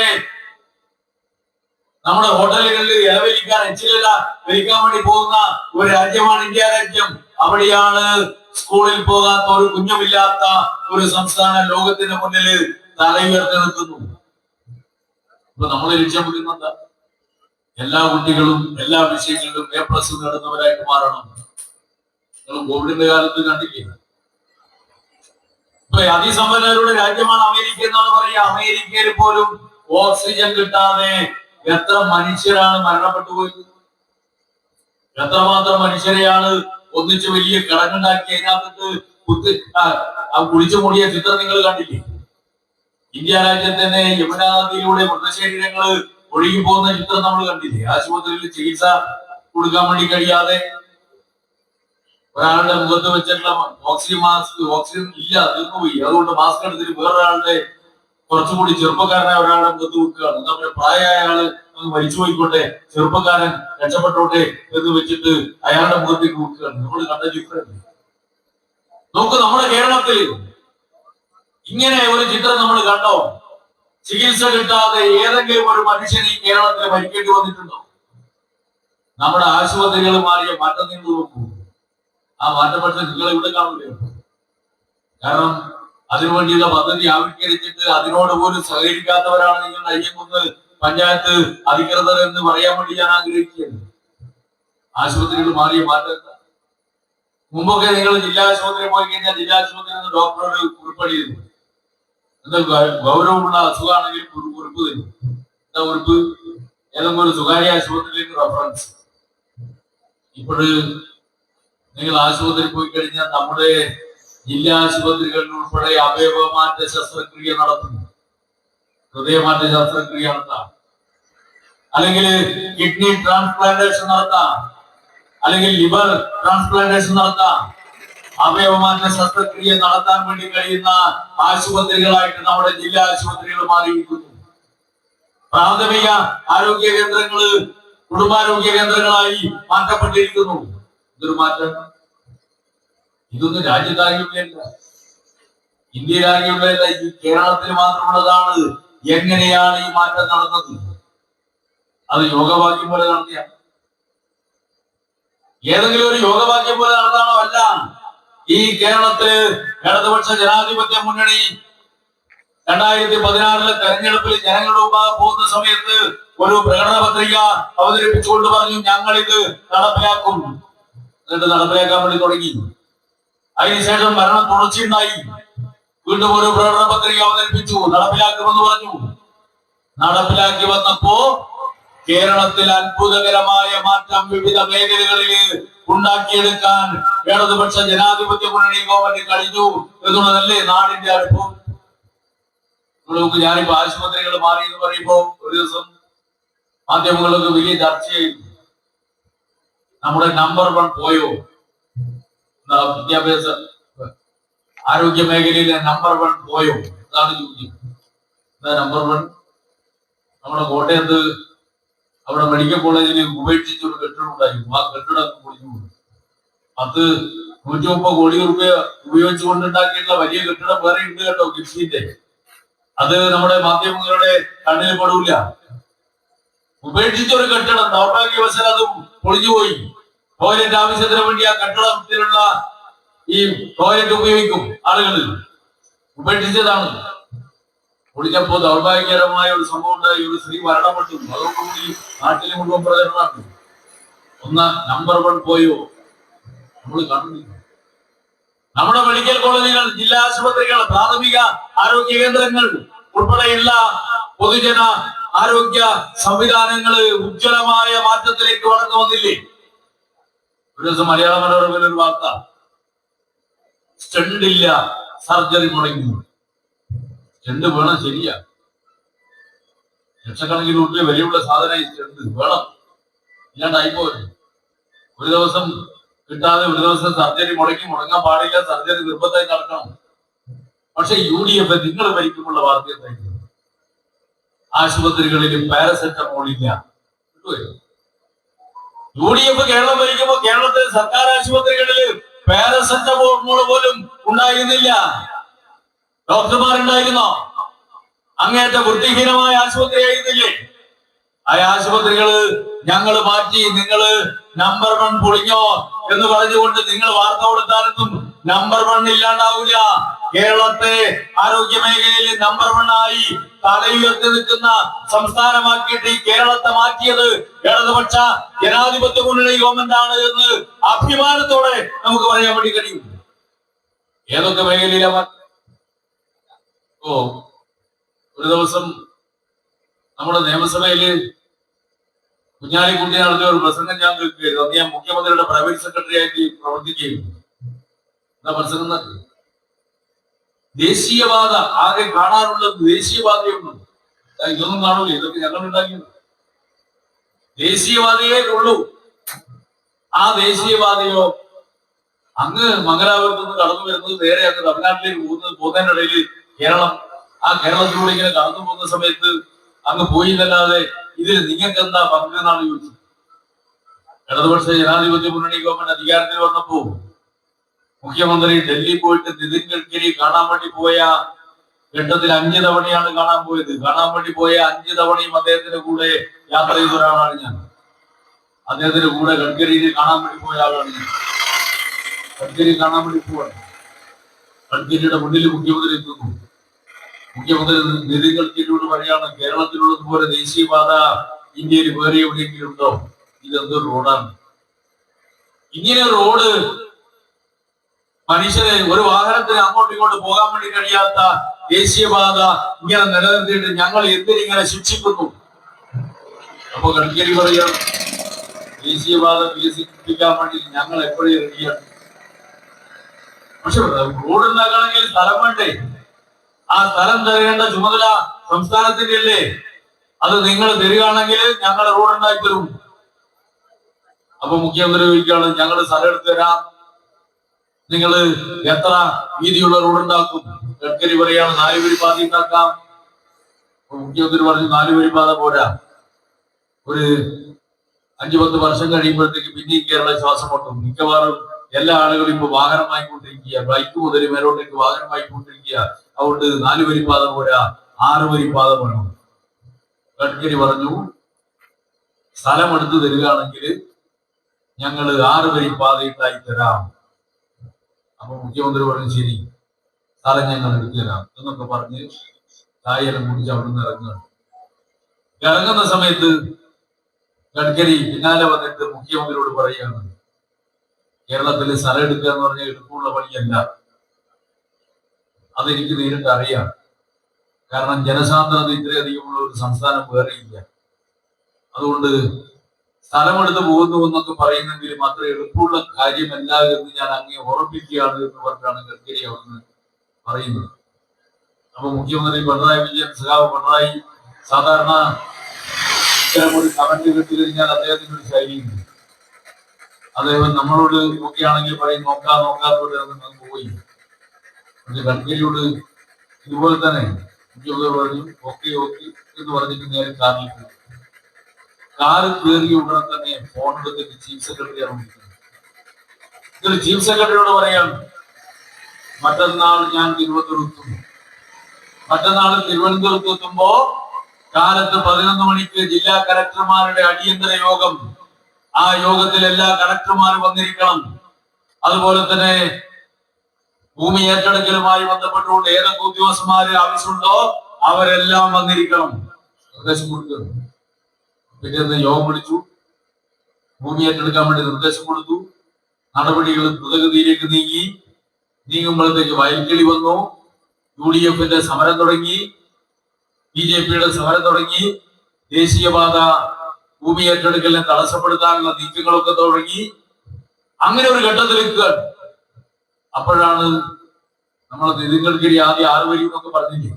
നമ്മുടെ ഹോട്ടലുകളിൽ ഇലവലിക്കാൻ എച്ചില വലിക്കാൻ വേണ്ടി പോകുന്ന ഒരു രാജ്യമാണ് ഇന്ത്യ രാജ്യം. അവിടെയാണ് സ്കൂളിൽ പോകാത്ത ഒരു കുഞ്ഞുമില്ലാത്ത ഒരു സംസ്ഥാനം ലോകത്തിന്റെ മുന്നിൽ തലയുയർത്തി നിൽക്കുന്നു. ഇപ്പൊ നമ്മൾ ലക്ഷ്യം വെക്കുന്നത് എല്ലാ കുട്ടികളും എല്ലാ വിഷയങ്ങളിലും A+ നേടുന്നവരായിട്ട് മാറണം. നിങ്ങൾ കോവിഡിന്റെ കാലത്ത് കണ്ടില്ലേ? ഇപ്പൊ അതിസമ്പന്നരുടെ രാജ്യമാണ് അമേരിക്ക എന്നാണ് പറയുക. അമേരിക്കയിൽ പോലും ഓക്സിജൻ കിട്ടാതെ എത്ര മനുഷ്യരാണ് മരണപ്പെട്ടു പോയത്? എത്രമാത്രം മനുഷ്യരെയാണ് ഒന്നിച്ച് വലിയ കിടങ്ങുണ്ടാക്കി അതിനകത്ത് കുളിച്ചു മൂടിയ ചിത്രം നിങ്ങൾ കണ്ടില്ലേ? ഇന്ത്യ രാജ്യത്തിന്റെ യമുനാ നദിയിലൂടെ മൃതശരീരങ്ങൾ ഒഴുകി പോകുന്ന ചിത്രം നമ്മൾ കണ്ടില്ലേ? ആശുപത്രിയിൽ ചികിത്സ കൊടുക്കാൻ വേണ്ടി കഴിയാതെ ഒരാളുടെ മുഖത്ത് വെച്ചിട്ടുള്ള ഓക്സിജൻ ഇല്ല, തീർന്നുപോയി. അതുകൊണ്ട് മാസ്ക് എടുത്തിട്ട് വേറൊരാളുടെ കുറച്ചുകൂടി ചെറുപ്പക്കാരനെ ഒരാളുടെ മുഖത്ത് വെക്കുകയാണ്. നമ്മുടെ പ്രായമായ ആള് മരിച്ചു പോയിക്കോട്ടെ, ചെറുപ്പക്കാരൻ രക്ഷപ്പെട്ടോട്ടെ എന്ന് വെച്ചിട്ട് അയാളുടെ മുഖത്തേക്ക് വെക്കുകയാണ്. നമ്മൾ കണ്ട ചിത്രം നോക്ക്. നമ്മുടെ കേരളത്തിൽ ഇങ്ങനെ ഒരു ചിത്രം നമ്മൾ കണ്ടോ? ചികിത്സ കിട്ടാതെ ഏതെങ്കിലും ഒരു മനുഷ്യൻ ഈ കേരളത്തിൽ മരിക്കേണ്ടി വന്നിട്ടുണ്ടോ? നമ്മുടെ ആശുപത്രികൾ മാറിയ മാറ്റം നിങ്ങൾ നോക്കൂ. ആ മാറ്റം പക്ഷെ നിങ്ങൾ ഇവിടെ കാണില്ല. കാരണം അതിനുവേണ്ടിയുള്ള പദ്ധതി ആവിഷ്കരിച്ചിട്ട് അതിനോട് പോലും സഹകരിക്കാത്തവരാണ് നിങ്ങൾ അയ്യങ്കുന്ന് പഞ്ചായത്ത് അധികൃതർ എന്ന് പറയാൻ വേണ്ടി ഞാൻ ആഗ്രഹിക്കുകയാണ്. ആശുപത്രികൾ മാറിയ മാറ്റം. മുമ്പൊക്കെ നിങ്ങൾ ജില്ലാ ആശുപത്രി പോയി കഴിഞ്ഞാൽ ജില്ലാ ആശുപത്രിയിൽ നിന്ന് ഡോക്ടറോട് കുറിപ്പടിയിരുന്നു. എന്താ ഗൗരവമുള്ള അസുഖമാണെങ്കിൽ കുറിപ്പ് തരും. എന്താ കുറിപ്പ്? ഏതെങ്കിലും ഒരു സ്വകാര്യ ആശുപത്രിയിലേക്ക് റഫറൻസ്. ഇപ്പോഴ് നിങ്ങൾ ആശുപത്രി പോയി കഴിഞ്ഞാൽ നമ്മുടെ ജില്ലാ ആശുപത്രികളിൽ ഉൾപ്പെടെ അവയവമാറ്റ ശസ്ത്രക്രിയ നടത്തുന്നു. ഹൃദയമാറ്റ ശസ്ത്രക്രിയ നടത്താം, അല്ലെങ്കിൽ കിഡ്നി ട്രാൻസ്പ്ലാന്റേഷൻ നടത്താം, അല്ലെങ്കിൽ ലിവർ ട്രാൻസ്പ്ലാന്റേഷൻ നടത്താം. അവയവമാറ്റ ശസ്ത്രക്രിയ നടത്താൻ വേണ്ടി കഴിയുന്ന ആശുപത്രികളായിട്ട് നമ്മുടെ ജില്ലാ ആശുപത്രികൾ മാറിയിരിക്കുന്നു. പ്രാഥമിക ആരോഗ്യ കേന്ദ്രങ്ങള് കുടുംബാരോഗ്യ കേന്ദ്രങ്ങളായി മാറ്റപ്പെട്ടിരിക്കുന്നു. ഇതൊരു മാറ്റം. ഇതൊന്നും രാജ്യത്താകെയുള്ളതല്ല, ഇന്ത്യയിലാകെയുള്ളതല്ല, ഈ കേരളത്തിൽ മാത്രമുള്ളതാണ്. എങ്ങനെയാണ് ഈ മാറ്റം നടന്നത്? അത് യോഗഭാഗ്യം പോലെ നടത്തിയ ഏതെങ്കിലും ഒരു യോഗഭാഗ്യം പോലെ നടത്താണോ? അല്ല. ഈ കേരളത്തില് ഇടതുപക്ഷ ജനാധിപത്യ മുന്നണി 2016 തെരഞ്ഞെടുപ്പിൽ ജനങ്ങളുടെ മുമ്പാകെ പോകുന്ന സമയത്ത് ഒരു പ്രകടന പത്രിക അവതരിപ്പിച്ചുകൊണ്ട് പറഞ്ഞു ഞങ്ങൾ ഇത് നടപ്പിലാക്കും. എന്നിട്ട് നടപ്പിലാക്കാൻ വേണ്ടി തുടങ്ങി. അതിനുശേഷം ഭരണം തുടർച്ചയുണ്ടായി. വീണ്ടും ഒരു പ്രകടന പത്രിക അവതരിപ്പിച്ചു, നടപ്പിലാക്കുമെന്ന് പറഞ്ഞു. നടപ്പിലാക്കി വന്നപ്പോ കേരളത്തിൽ അത്ഭുതകരമായ മാറ്റം വിവിധ മേഖലകളിൽ ഉണ്ടാക്കിയെടുക്കാൻ ഇടതുപക്ഷ ജനാധിപത്യ മുന്നണി ഗവൺമെന്റ് കഴിഞ്ഞു എന്നുള്ളതല്ലേ നാടിന്റെ അനുഭവം. ഞാനിപ്പോ ആശുപത്രികൾ മാറി എന്ന് പറയുമ്പോ ഒരു ദിവസം മാധ്യമങ്ങളൊക്കെ വലിയ ചർച്ചയായിരുന്നു. നമ്മുടെ നമ്പർ 1 പോയോ? വിദ്യാഭ്യാസ ആരോഗ്യ മേഖലയിലെ നമ്പർ 1 പോയോ? അതാണ് ചോദ്യം. നമ്പർ 1 നമ്മുടെ കോട്ടയത്ത് അവിടെ മെഡിക്കൽ കോളേജിൽ ഉപേക്ഷിച്ച ഒരു കെട്ടിടം ഉണ്ടായിരുന്നു. ആ കെട്ടിടം പൊളിഞ്ഞു. 130 കോടി രൂപ ഉപയോഗിച്ചുകൊണ്ടുണ്ടാക്കിയിട്ടുള്ള വലിയ കെട്ടിടം വേറെ ഉണ്ട് കേട്ടോ, കിഫ്ബിന്റെ. അത് നമ്മുടെ മാധ്യമങ്ങളുടെ കണ്ണിൽ പെടൂല. ഉപേക്ഷിച്ച ഒരു കെട്ടിടം, ദൗർഭാഗ്യവശാൽ അതും പൊളിഞ്ഞുപോയി. ടോയ്ലറ്റ് ആവശ്യത്തിന് വേണ്ടി ആ കെട്ടിടത്തിലുള്ള ഈ ടോയ്ലറ്റ് ഉപയോഗിക്കും ആളുകൾ, ഉപേക്ഷിച്ചതാണ്. പൊളിഞ്ഞപ്പോ ദൗർഭാഗ്യകരമായ ഒരു സംഭവം ഉണ്ടായി. ഒരു സ്ത്രീ മരണപ്പെട്ടു. അതോടുകൂടി നാട്ടിൽ മുഴുവൻ പ്രചരണമാണ്. നമ്പർ 1 പോയോ? നമ്മൾ കാണുന്നില്ല. നമ്മുടെ മെഡിക്കൽ കോളേജുകൾ, ജില്ലാ ആശുപത്രികൾ, പ്രാഥമിക ആരോഗ്യ കേന്ദ്രങ്ങൾ ഉൾപ്പെടെയുള്ള പൊതുജന ആരോഗ്യ സംവിധാനങ്ങള് ഉജ്ജ്വലമായ മാറ്റത്തിലേക്ക് വളർന്നു വന്നില്ലേ? ഒരു ദിവസം മലയാള മനോരമയിൽ ഒരു വാർത്ത, സ്റ്റണ്ട് ഇല്ല, സർജറി മുടങ്ങി. സ്റ്റണ്ട് വേണം, ശരിയാ. ലക്ഷക്കണക്കിന് രൂപ വിലയുള്ള സാധനം സ്റ്റണ്ട് വേണം, ഇല്ലാണ്ടായിപ്പോയി. ഒരു ദിവസം കിട്ടാതെ ഒരു ദിവസം സർജറി മുടങ്ങാൻ പാടില്ല, സർജറി നിർബന്ധമായി നടക്കണം. പക്ഷെ UDF നിങ്ങൾ ഭരിക്കുമ്പോൾ വാർത്ത എന്തായിരുന്നു? ആശുപത്രികളിൽ പാരസെറ്റമോൾ ഇല്ല. UDF കേരളം ഭരിക്കുമ്പോൾ കേരളത്തിലെ സർക്കാർ ആശുപത്രികളിൽ പാരസെറ്റമോൾ പോലും ഉണ്ടായിരുന്നില്ല. ഡോക്ടർമാരുണ്ടായിരുന്നോ? അങ്ങേറ്റ വൃത്തിഹീനമായ ആശുപത്രി ആയിരുന്നില്ലേ? ആ ആശുപത്രികള് ഞങ്ങൾ മാറ്റി. നിങ്ങള് നമ്പർ 1 പൊളിഞ്ഞോ എന്ന് പറഞ്ഞുകൊണ്ട് നിങ്ങൾ വാർത്ത കൊടുത്താലൊന്നും നമ്പർ 1 ഇല്ലാണ്ടാവില്ല. കേരളത്തെ ആരോഗ്യ മേഖലയിൽ നമ്പർ 1 ആയി തലയുയർത്തി നിൽക്കുന്ന സംസ്ഥാനമാക്കിയിട്ട് ഈ കേരളത്തെ മാറ്റിയത് ഇടതുപക്ഷ ജനാധിപത്യ മുന്നണി ഗവൺമെന്റ് ആണ് എന്ന് അഭിമാനത്തോടെ നമുക്ക് പറയാൻ വേണ്ടി കഴിയും. ഏതൊക്കെ മേഖലയിലാണ്? ഒരു ദിവസം നമ്മുടെ നിയമസഭയില് കുഞ്ഞാലിക്കുട്ടി നടത്തിയ ഒരു പ്രസംഗം ഞാൻ കേൾക്കുകയായിരുന്നു. അത് ഞാൻ മുഖ്യമന്ത്രിയുടെ പ്രൈവറ്റ് സെക്രട്ടറി ആയിട്ട് പ്രവർത്തിക്കുകയും. എന്താ പ്രസംഗം? ദേശീയവാദ ആകെ കാണാറുള്ളത് ദേശീയവാദയുണ്ട്. ഇതൊന്നും കാണൂല, ഇതൊക്കെ ഞങ്ങൾ ഉണ്ടാക്കിയത്. ദേശീയവാദിയേ ഉള്ളൂ. ആ ദേശീയവാദിയോ അങ്ങ് മംഗലാപുരത്ത് നിന്ന് കടന്നു വരുന്നത് നേരെ അങ്ങ് തമിഴ്നാട്ടിലേക്ക് പോകുന്നതിനിടയിൽ കേരളത്തിലൂടെ ഇങ്ങനെ കടന്നു പോകുന്ന സമയത്ത് അങ്ങ് പോയി എന്നല്ലാതെ ഇതിൽ നിങ്ങൾക്ക് എന്താ പങ്ക് എന്നാണ് ചോദിച്ചത്. ഇടതുപക്ഷ ജനാധിപത്യ മുന്നണി ഗവൺമെന്റ് അധികാരത്തിൽ വന്നപ്പോ മുഖ്യമന്ത്രി ഡൽഹി പോയിട്ട് നിതിൻ ഗഡ്കരി കാണാൻ വേണ്ടി പോയ ഘട്ടത്തിൽ 5 തവണയാണ് കാണാൻ പോയത്. കാണാൻ വേണ്ടി പോയ 5 തവണയും അദ്ദേഹത്തിന്റെ കൂടെ യാത്ര ചെയ്ത ഒരാളാണ് ഞാൻ. അദ്ദേഹത്തിന്റെ കൂടെ ഗഡ്കരിയെ കാണാൻ വേണ്ടി പോയ ആളാണ് ഞാൻ. ഗഡ്കരി കാണാൻ വേണ്ടി പോവാണ്. ഗഡ്കരിയുടെ മുന്നിൽ മുഖ്യമന്ത്രി എത്തുന്നു. മുഖ്യമന്ത്രി നിതിൻ ഗഡ്കരിയോട് പറയാണ്, കേരളത്തിലുള്ളതുപോലെ ദേശീയപാത ഇന്ത്യയിൽ വേറെ എവിടെയെങ്കിലും ഉണ്ടോ? ഇതെന്തൊരു റോഡാണ്. ഇങ്ങനെ റോഡ് മനുഷ്യരെ ഒരു വാഹനത്തിന് അങ്ങോട്ടും ഇങ്ങോട്ട് പോകാൻ വേണ്ടി കഴിയാത്ത ദേശീയപാത ഇങ്ങനെ നിലനിർത്തിയിട്ട് ഞങ്ങൾ എന്തിനിങ്ങനെ ശിക്ഷിക്കുന്നു? അപ്പൊ ഗഡ്കരി പറയാം, ദേശീയപാത വികസിപ്പിക്കാൻ വേണ്ടി ഞങ്ങൾ എപ്പോഴും റെഡിയാണ്. പക്ഷെ റോഡ് ഉണ്ടാക്കണമെങ്കിൽ സ്ഥലം വേണ്ടേ? ആ സ്ഥലം തരേണ്ട ചുമതല സംസ്ഥാനത്തിന്റെ അല്ലേ? അത് നിങ്ങൾ തരികയാണെങ്കിൽ ഞങ്ങൾ റോഡ് ഉണ്ടാക്കി തരും. അപ്പൊ മുഖ്യമന്ത്രി ചോദിക്കുകയാണ്, ഞങ്ങൾ സ്ഥലം എടുത്തു തരാം, നിങ്ങൾ എത്ര വീതിയുള്ള റോഡ് ഉണ്ടാക്കും? ഗഡ്കരി പറയാണ്, 4 വരി പാത ഉണ്ടാക്കാം. മുഖ്യമന്ത്രി പറഞ്ഞു, 4 വരി പാത പോരാ, ഒരു 5-10 വർഷം കഴിയുമ്പോഴത്തേക്ക് പിന്നെയും കേരളം ശ്വാസം മുട്ടും. മിക്കവാറും എല്ലാ ആളുകളും ഇപ്പൊ വാഹനമായിക്കൊണ്ടിരിക്കുക, ബൈക്ക് മുതൽ മേലോട്ടേക്ക് വാഹനമായിക്കൊണ്ടിരിക്കുക. അതുകൊണ്ട് 4 വരി പാത പോരാ, 6 വരി പാത വേണം. ഗഡ്കരി പറഞ്ഞു, സ്ഥലം എടുത്തു തരികയാണെങ്കിൽ ഞങ്ങൾ 6 വരി പാത ഉണ്ടായി തരാം. അപ്പൊ മുഖ്യമന്ത്രി പറഞ്ഞു, ശരി, സ്ഥലം ഞങ്ങൾ എടുത്തു തരാം എന്നൊക്കെ പറഞ്ഞ് ചായയെല്ലാം കുടിച്ച് അവിടുന്ന് ഇറങ്ങുകയാണ്. ഇറങ്ങുന്ന സമയത്ത് ഗഡ്കരി പിന്നാലെ വന്നിട്ട് മുഖ്യമന്ത്രിയോട് പറയുകയാണ്, കേരളത്തിൽ സ്ഥലം എടുക്കുക എന്ന് പറഞ്ഞാൽ എളുപ്പമുള്ള പണിയല്ല, അതെനിക്ക് നേരിട്ട് അറിയാം. കാരണം ജനസാന്ദ്രത ഇത്രയധികമുള്ള ഒരു സംസ്ഥാനം വേറെയില്ല. അതുകൊണ്ട് സ്ഥലമെടുത്ത് പോകുന്നു എന്നൊക്കെ പറയുന്നെങ്കിലും അത്ര എളുപ്പമുള്ള കാര്യമല്ല എന്ന് ഞാൻ അങ്ങേ ഉറപ്പിക്കുകയാണ് എന്ന് പറഞ്ഞാണ് ഗഡ്കരി അവിടുന്ന് പറയുന്നത്. അപ്പൊ മുഖ്യമന്ത്രി പിണറായി വിജയൻ, സഖാവ് പിണറായി സാധാരണ ഇത്തരം ഒരു കമന്റ് കിട്ടി കഴിഞ്ഞാൽ അദ്ദേഹത്തിന് ഒരു ശൈലിയുണ്ട്. അദ്ദേഹം നമ്മളോട് നോക്കിയാണെങ്കിൽ പറയും നോക്കാത്തോടെ നമുക്ക് പോയി. പക്ഷെ ഗഡ്കരിയോട് ഇതുപോലെ തന്നെ മുഖ്യമന്ത്രി പറഞ്ഞു ഓക്കെ എന്ന് പറഞ്ഞിട്ട് നേരെ കാറിൽ പോയി. കാറ് കയറിയ ഉടനെ തന്നെ ഫോൺ എടുത്തിട്ട് ചീഫ് സെക്രട്ടറിയാണ് വിളിക്കുന്നത്. ഇതിൽ ചീഫ് സെക്രട്ടറിയോട് പറയാണ്, മറ്റന്നാൾ ഞാൻ തിരുവനന്തപുരത്ത് എത്തും. മറ്റന്നാൾ തിരുവനന്തപുരത്ത് എത്തുമ്പോ കാലത്ത് 11 മണിക്ക് ജില്ലാ കലക്ടർമാരുടെ അടിയന്തര യോഗം. ആ യോഗത്തിൽ എല്ലാ കലക്ടർമാരും വന്നിരിക്കണം. അതുപോലെ തന്നെ ഭൂമി ഏറ്റെടുക്കലുമായി ബന്ധപ്പെട്ടുകൊണ്ട് ഏതൊക്കെ ഉദ്യോഗസ്ഥന്മാര് ആവശ്യമുണ്ടോ അവരെല്ലാം വന്നിരിക്കണം. നിർദ്ദേശം കൊടുക്കുക. പിറ്റേന്ന് യോഗം വിളിച്ചു, ഭൂമി ഏറ്റെടുക്കാൻ വേണ്ടി നിർദ്ദേശം കൊടുത്തു. നടപടികൾ ദ്രുതഗതിയിലേക്ക് നീങ്ങുമ്പോഴത്തേക്ക് വയൽക്കിളി വന്നു. UDF-ന്റെ സമരം തുടങ്ങി, BJP-യുടെ സമരം തുടങ്ങി, ദേശീയപാത ഭൂമി ഏറ്റെടുക്കലിനെ തടസ്സപ്പെടുത്താനുള്ള നീക്കങ്ങളൊക്കെ തുടങ്ങി. അങ്ങനെ ഒരു ഘട്ടത്തിലേക്ക് അപ്പോഴാണ് നമ്മൾ നിതിൻ ഗഡ്കരി ആദ്യം 6 വരി എന്നൊക്കെ പറഞ്ഞില്ലേ,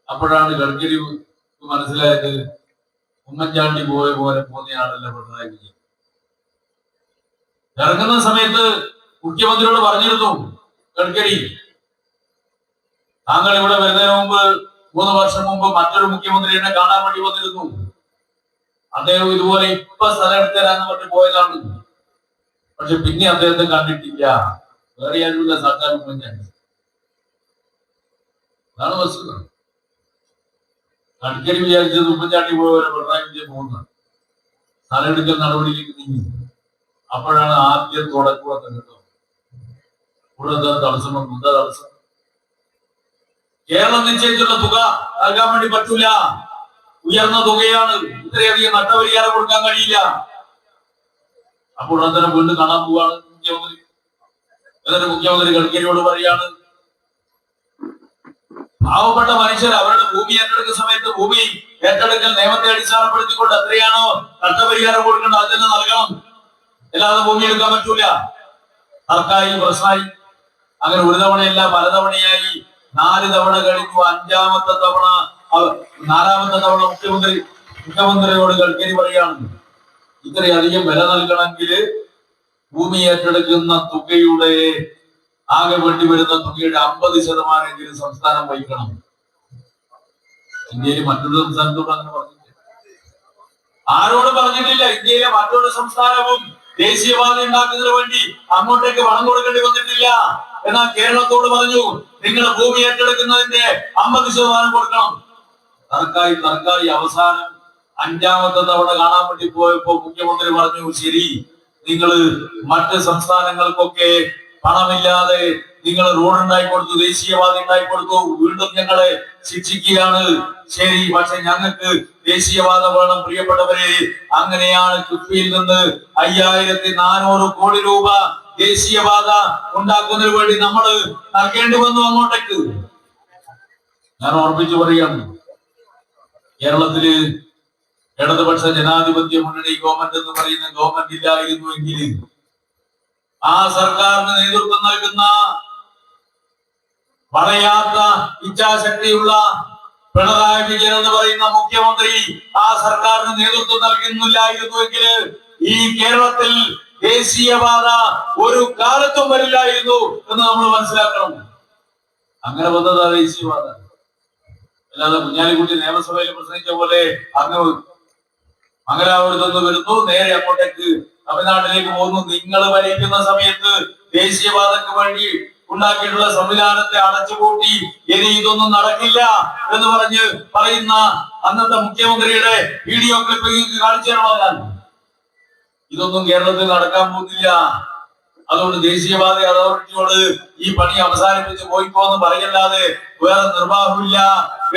അപ്പോഴാണ് ഗഡ്കരി മനസ്സിലായത് ഉമ്മൻചാണ്ടി പോയ പോലെ പോകുന്നയാളല്ല പിണറായി വിജയൻ. ഇറങ്ങുന്ന സമയത്ത് മുഖ്യമന്ത്രിയോട് പറഞ്ഞിരുന്നു ഗഡ്കരി, താങ്കൾ ഇവിടെ വരുന്നതിന് മുമ്പ് 3 വർഷം മുമ്പ് മറ്റൊരു മുഖ്യമന്ത്രി എന്നെ കാണാൻ വേണ്ടി വന്നിരുന്നു. അദ്ദേഹം ഇതുപോലെ ഇപ്പൊ സ്ഥലം എടുത്തരാന്ന് പറഞ്ഞ് പോയതാണ്. പക്ഷെ പിന്നെ അദ്ദേഹത്തെ കണ്ടിട്ടില്ല. വേറെ ആരുമില്ല, സർക്കാർ ഉമ്മൻചാണ്ടി. അതാണ് വസ്തുത. ഗഡ്കരി വിചാരിച്ചത് ഉമ്മൻചാണ്ടി പോയവരെ പിണറായി വിജയൻ പോകുന്നത്. സ്ഥലം എടുക്കൽ നടപടിയിലേക്ക് നീങ്ങി. അപ്പോഴാണ് ആദ്യം തുടക്കം വന്നത് കേട്ടോ. ഇവിടെ എന്താ തടസ്സം വന്നു? എന്താ തടസ്സം? കേരളം നിശ്ചയിച്ചുള്ള തുക നൽകാൻ വേണ്ടി പറ്റൂല. ഉയർന്ന തുകയാണ്. ഇത്രയധികം നഷ്ടപരിഹാരം കൊടുക്കാൻ കഴിയില്ല. അപ്പോൾ അന്നേരം വീണ്ടും കാണാൻ പോവാണ് മുഖ്യമന്ത്രി. എന്നിട്ട് മുഖ്യമന്ത്രി ഗഡ്കരിയോട് പറയാണ്, പാവപ്പെട്ട മനുഷ്യർ അവരുടെ ഭൂമി ഏറ്റെടുക്കുന്ന സമയത്ത് ഭൂമി ഏറ്റെടുക്കൽ നിയമത്തെ അടിസ്ഥാനപ്പെടുത്തിക്കൊണ്ട് എത്രയാണോ നഷ്ടപരിഹാരം കൊടുക്കേണ്ടത് അത് തന്നെ നൽകണം. അല്ലാതെ ഭൂമി എടുക്കാൻ പറ്റൂല. സർക്കാരി പ്രശ്നമായി. അങ്ങനെ ഒരു തവണയല്ല പലതവണയായി. 4 തവണ കഴിഞ്ഞു. 5-ാമത്തെ തവണ 4-ാമത്തെ തവണ മുഖ്യമന്ത്രിയോട് ഗഡ്കരി പറയാണ്, ഇത്രയധികം വില നൽകണമെങ്കിൽ ഭൂമി ഏറ്റെടുക്കുന്ന തുകയുടെ ആകെ വേണ്ടി വരുന്ന തുകയുടെ 50% സംസ്ഥാനം വഹിക്കണം. ഇന്ത്യയിൽ മറ്റൊരു സംസ്ഥാനത്തോട് അങ്ങനെ പറഞ്ഞിട്ടില്ല. ആരോട് പറഞ്ഞിട്ടില്ല. ഇന്ത്യയിലെ മറ്റൊരു സംസ്ഥാനവും ദേശീയപാത ഉണ്ടാക്കുന്നതിന് വേണ്ടി അങ്ങോട്ടേക്ക് പണം കൊടുക്കേണ്ടി വന്നിട്ടില്ല. എന്നാൽ കേരളത്തോട് പറഞ്ഞു, നിങ്ങൾ ഭൂമി ഏറ്റെടുക്കുന്നതിന്റെ 50% കൊടുക്കണം. തർക്കായി അവസാനം 5-ാമത്തെ തവണ കാണാൻ വേണ്ടി പോയപ്പോ മുഖ്യമന്ത്രി പറഞ്ഞു, ശരി, നിങ്ങൾ മറ്റ് സംസ്ഥാനങ്ങൾക്കൊക്കെ പണമില്ലാതെ നിങ്ങൾ റോഡ് ഉണ്ടാക്കി കൊടുത്തു, ദേശീയപാത ഉണ്ടാക്കി കൊടുത്തു, വീണ്ടും ഞങ്ങളെ ശിക്ഷിക്കുകയാണ്. ശരി, പക്ഷെ ഞങ്ങൾക്ക് ദേശീയപാത വേണം പ്രിയപ്പെട്ടവരെ. അങ്ങനെയാണ് കിഫ്ബിയിൽ നിന്ന് 5400 കോടി രൂപ ദേശീയപാത ഉണ്ടാക്കുന്നതിന് വേണ്ടി നമ്മൾ നൽകേണ്ടി വന്നു അങ്ങോട്ടേക്ക്. ഞാൻ ഓർമ്മിച്ചു പറയുകയാണ്, കേരളത്തില് ഇടതുപക്ഷ ജനാധിപത്യ മുന്നണി ഗവൺമെന്റ് എന്ന് പറയുന്ന ഗവൺമെന്റ് ഇല്ലായിരുന്നുവെങ്കിൽ ആ സർക്കാരിന് നേതൃത്വം നൽകുന്ന പറയാത്ത ഇച്ഛാശക്തിയുള്ള പിണറായി വിജയൻ എന്ന് പറയുന്ന മുഖ്യമന്ത്രി ആ സർക്കാരിന് നേതൃത്വം നൽകുന്നില്ലായിരുന്നുവെങ്കിൽ ഈ കേരളത്തിൽ ദേശീയപാത ഒരു കാലത്തും വരില്ലായിരുന്നു എന്ന് നമ്മൾ മനസ്സിലാക്കണം. അങ്ങനെ വന്നതാ ദേശീയപാത. അല്ലാതെ കുഞ്ഞാലിക്കുട്ടി നിയമസഭയിൽ പ്രസംഗിച്ച പോലെ അങ്ങ് മംഗലാപുരത്ത് നിന്ന് വരുന്നു, നേരെ അങ്ങോട്ടേക്ക് തമിഴ്നാട്ടിലേക്ക് പോകുന്നു. നിങ്ങൾ ഭരിക്കുന്ന സമയത്ത് ദേശീയപാതയ്ക്ക് വേണ്ടി ഉണ്ടാക്കിയിട്ടുള്ള സംവിധാനത്തെ അടച്ചുപൂട്ടി ഇനി ഇതൊന്നും നടക്കില്ല എന്ന് പറയുന്ന അന്നത്തെ മുഖ്യമന്ത്രിയുടെ വീഡിയോ ക്ലിപ്പ് കാണിച്ചു തരണോ? ഇതൊന്നും കേരളത്തിൽ നടക്കാൻ പോകുന്നില്ല. അതുകൊണ്ട് ദേശീയപാത അതോറിറ്റിയോട് ഈ പണി അവസാനിപ്പിച്ച് പോയിക്കോന്ന് പറയല്ലാതെ വേറെ നിർവാഹമില്ല